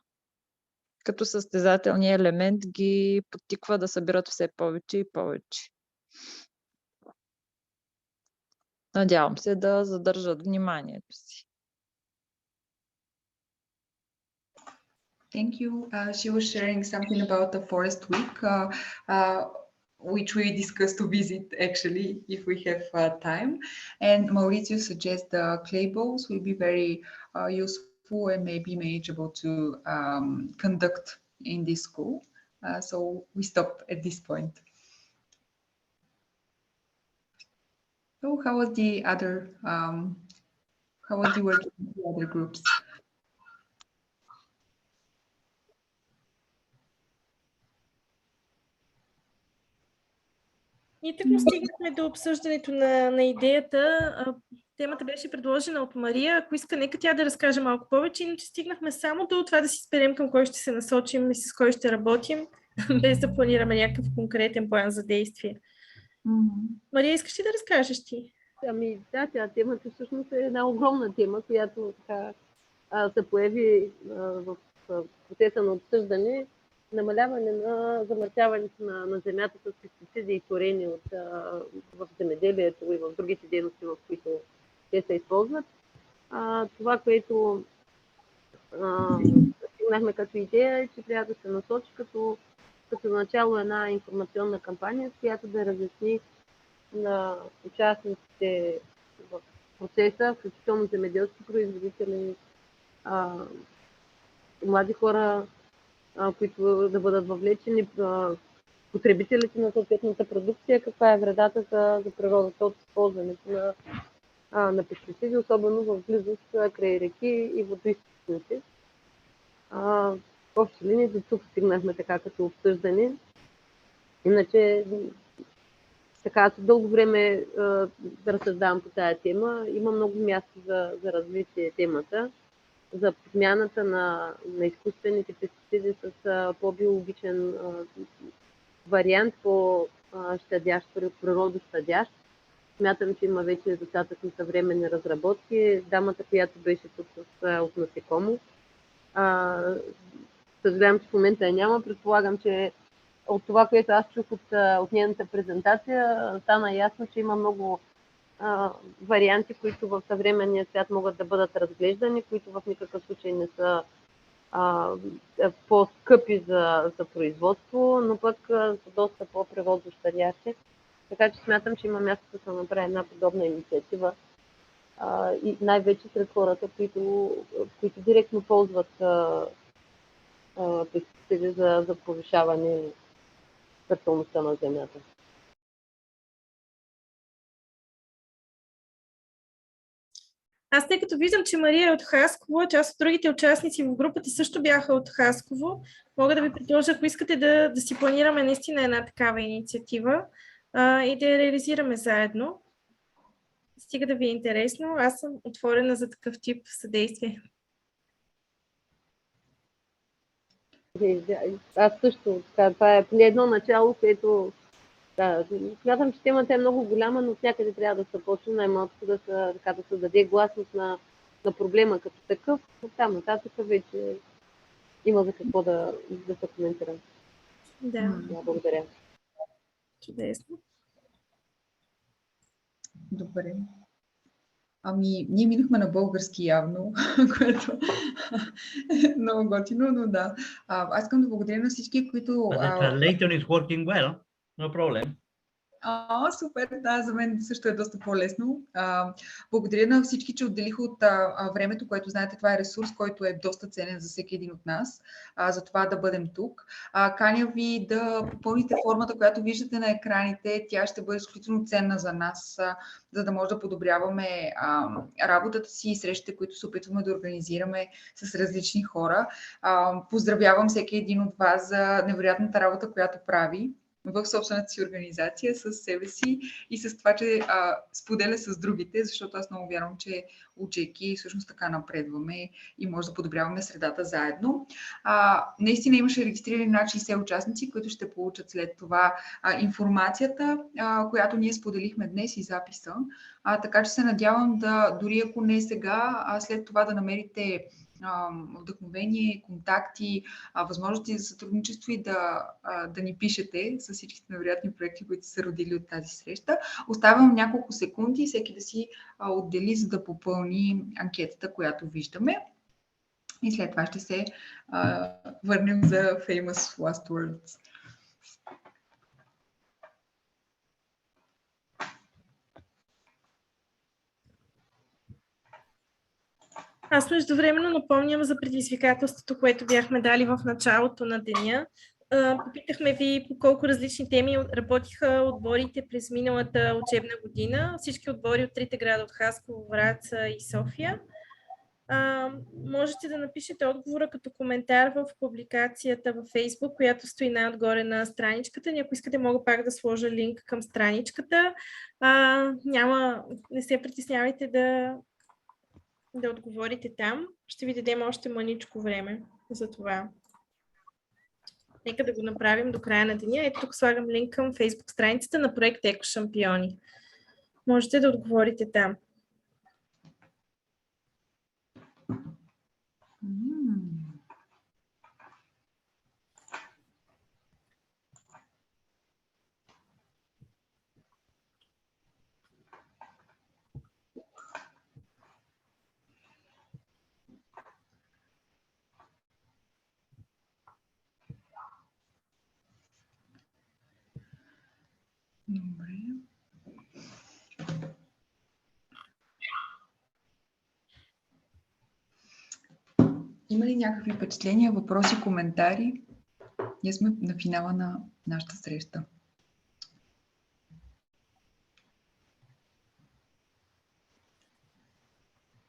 Като състезателният елемент ги подтиква да събират все повече и повече. Надявам се да задържат вниманието си. Thank you. She was sharing something about the forest week, which we discussed to visit actually if we have time. And Maurizio suggests the clay bowls will be very useful and maybe manageable to conduct in this school. So we stop at this point. So how was the work in the other groups? Ние тъкмо стигнахме до обсъждането на идеята. Темата беше предложена от Мария. Ако иска, нека тя да разкаже малко повече, иначе стигнахме само до това да си изберем към кой ще се насочим и с кой ще работим, без да планираме някакъв конкретен план за действие. Мария, искаш ли да разкажеш ти? Ами да, темата всъщност е една огромна тема, която така се появи в процеса на обсъждане. Намаляване на замърсяването на земята с пестициди и торени в земеделието и в другите дейности, в които те се използват. Това, което стигнахме като идея е, че трябва да се насочи като начало една информационна кампания, с която да разясни на участниците в процеса, включително земеделски производители, млади хора, които да бъдат въвлечени, потребителите на съответната продукция, каква е вредата за природата от използването на пестициди, особено в близост край реки и водоизточници. В общи линии до тук стигнахме така като обсъждане. Иначе така дълго време разсъждавам по тая тема. Има много място за развитие темата, за подмяната на изкуствените пестициди с по-биологичен вариант, по-щадящ, природощадящ. Смятам, че има вече достатъчно съвременни разработки. Дамата, която беше тук от насекомо. Съжалявам, че в момента я няма. Предполагам, че от това, което аз чух от нейната презентация, стана ясно, че има много варианти, които в съвременния свят могат да бъдат разглеждани, които в никакъв случай не са по-скъпи за производство, но пък са доста по-природощадящи. Така че смятам, че има място да се направи една подобна инициатива и най-вече сред хората, които директно ползват пестициди за повишаване фертилността на земята. Аз, тъй като виждам, че Мария е от Хасково, част от другите участници в групата също бяха от Хасково, мога да ви предложа, ако искате да си планираме наистина една такава инициатива и да я реализираме заедно. Стига да ви е интересно. Аз съм отворена за такъв тип съдействие. Аз също. Това е едно начало, което смятам, че темата е много голяма, но всякъде трябва да се почне най-малко да се даде гласност на проблема като такъв. Там нататък вече има за какво да се коментира. Да. Благодаря. Чудесно. Добре. Ние минахме на български явно, което е много готино, но да. Аз искам да благодаря на всички, които... The translation is working well, no problem. Супер, да, за мен също е доста по-лесно. Благодаря на всички, че отделиха от времето, което знаете, това е ресурс, който е доста ценен за всеки един от нас, за това да бъдем тук. Каня ви да попълните формата, която виждате на екраните. Тя ще бъде изключително ценна за нас, за да може да подобряваме работата си и срещите, които се опитваме да организираме с различни хора. Поздравявам всеки един от вас за невероятната работа, която прави в собствената си организация, с себе си и с това, че споделя с другите, защото аз много вярвам, че учейки всъщност така напредваме и може да подобряваме средата заедно. Наистина имаше регистрирани над 60 участници, които ще получат след това информацията, която ние споделихме днес и записа. Така че се надявам да, дори ако не сега, след това да намерите вдъхновение, контакти, възможности за сътрудничество и да ни пишете с всичките невероятни проекти, които са родили от тази среща. Оставям няколко секунди всеки да си отдели, за да попълни анкетата, която виждаме. И след това ще се върнем за famous last words. Аз междувременно напомням за предизвикателството, което бяхме дали в началото на деня. Попитахме ви по колко различни теми работиха отборите през миналата учебна година. Всички отбори от трите града от Хасково, Враца и София. Можете да напишете отговора като коментар в публикацията във Facebook, която стои най-отгоре на страничката. Ако искате, мога пак да сложа линк към страничката. Не се притеснявайте да отговорите там. Ще ви дадем още мъничко време за това. Нека да го направим до края на деня. Ето тук слагам линк към Facebook страницата на проект Еко Шампиони. Можете да отговорите там. Добре. Има ли някакви впечатления, въпроси, коментари? Ние сме на финала на нашата среща.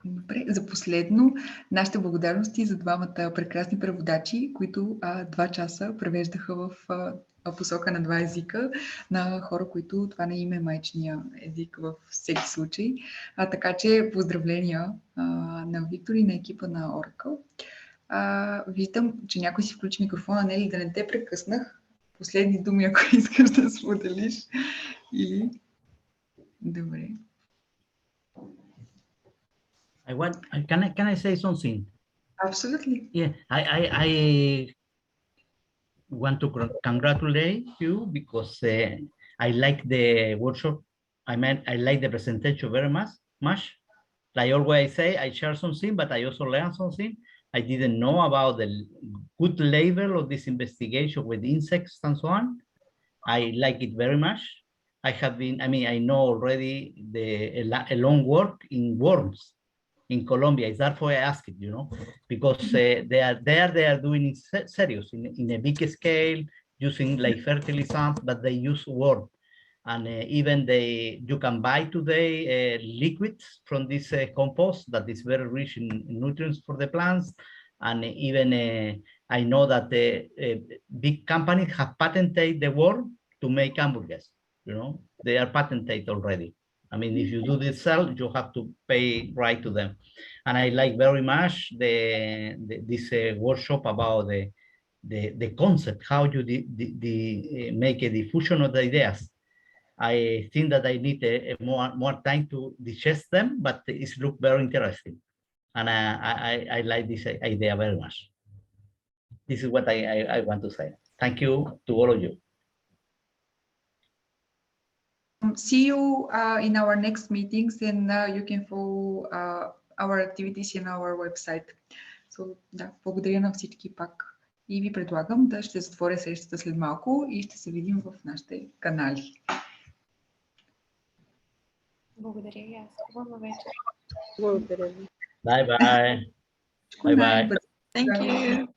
Добре, за последно, нашите благодарности за двамата прекрасни преводачи, които 2 часа превеждаха в посока на 2 езика на хора, които това не им е майчиния език във всеки случай. Така че поздравления на Виктор и на екипа на Oracle. Виждам, че някой си включи микрофона, Нели, да не те прекъснах. Последни думи, ако искаш да споделиш. Или... Добре. Can I say something? Absolutely. Yeah, I want to congratulate you because I like the workshop. I like the presentation very much. Like always say, I share something, but I also learn something. I didn't know about the good level of this investigation with insects and so on. I like it very much. I know already a long work in worms in Colombia. It's therefore I ask it, because they are doing it serious in a big scale, using like fertilizants, but they use worm. And even you can buy today liquids from this compost that is very rich in nutrients for the plants. And even I know that big companies have patented the worm to make hamburgers. They are patented already. I mean, if you do this sell, you have to pay right to them. And I like very much this workshop about the concept, how you make a diffusion of the ideas. I think that I need more time to digest them, but it looks very interesting. And I like this idea very much. This is what I want to say. Thank you to all of you. See you in our next meetings, and you can follow our activities in our website. So, да, благодаря на всички пак. И ви предлагам да ще затворя срещата след малко и ще се видим в нашите канали. Благодаря и аз. Хубава вечер. Благодаря ви. Bye bye. Bye bye. Thank you.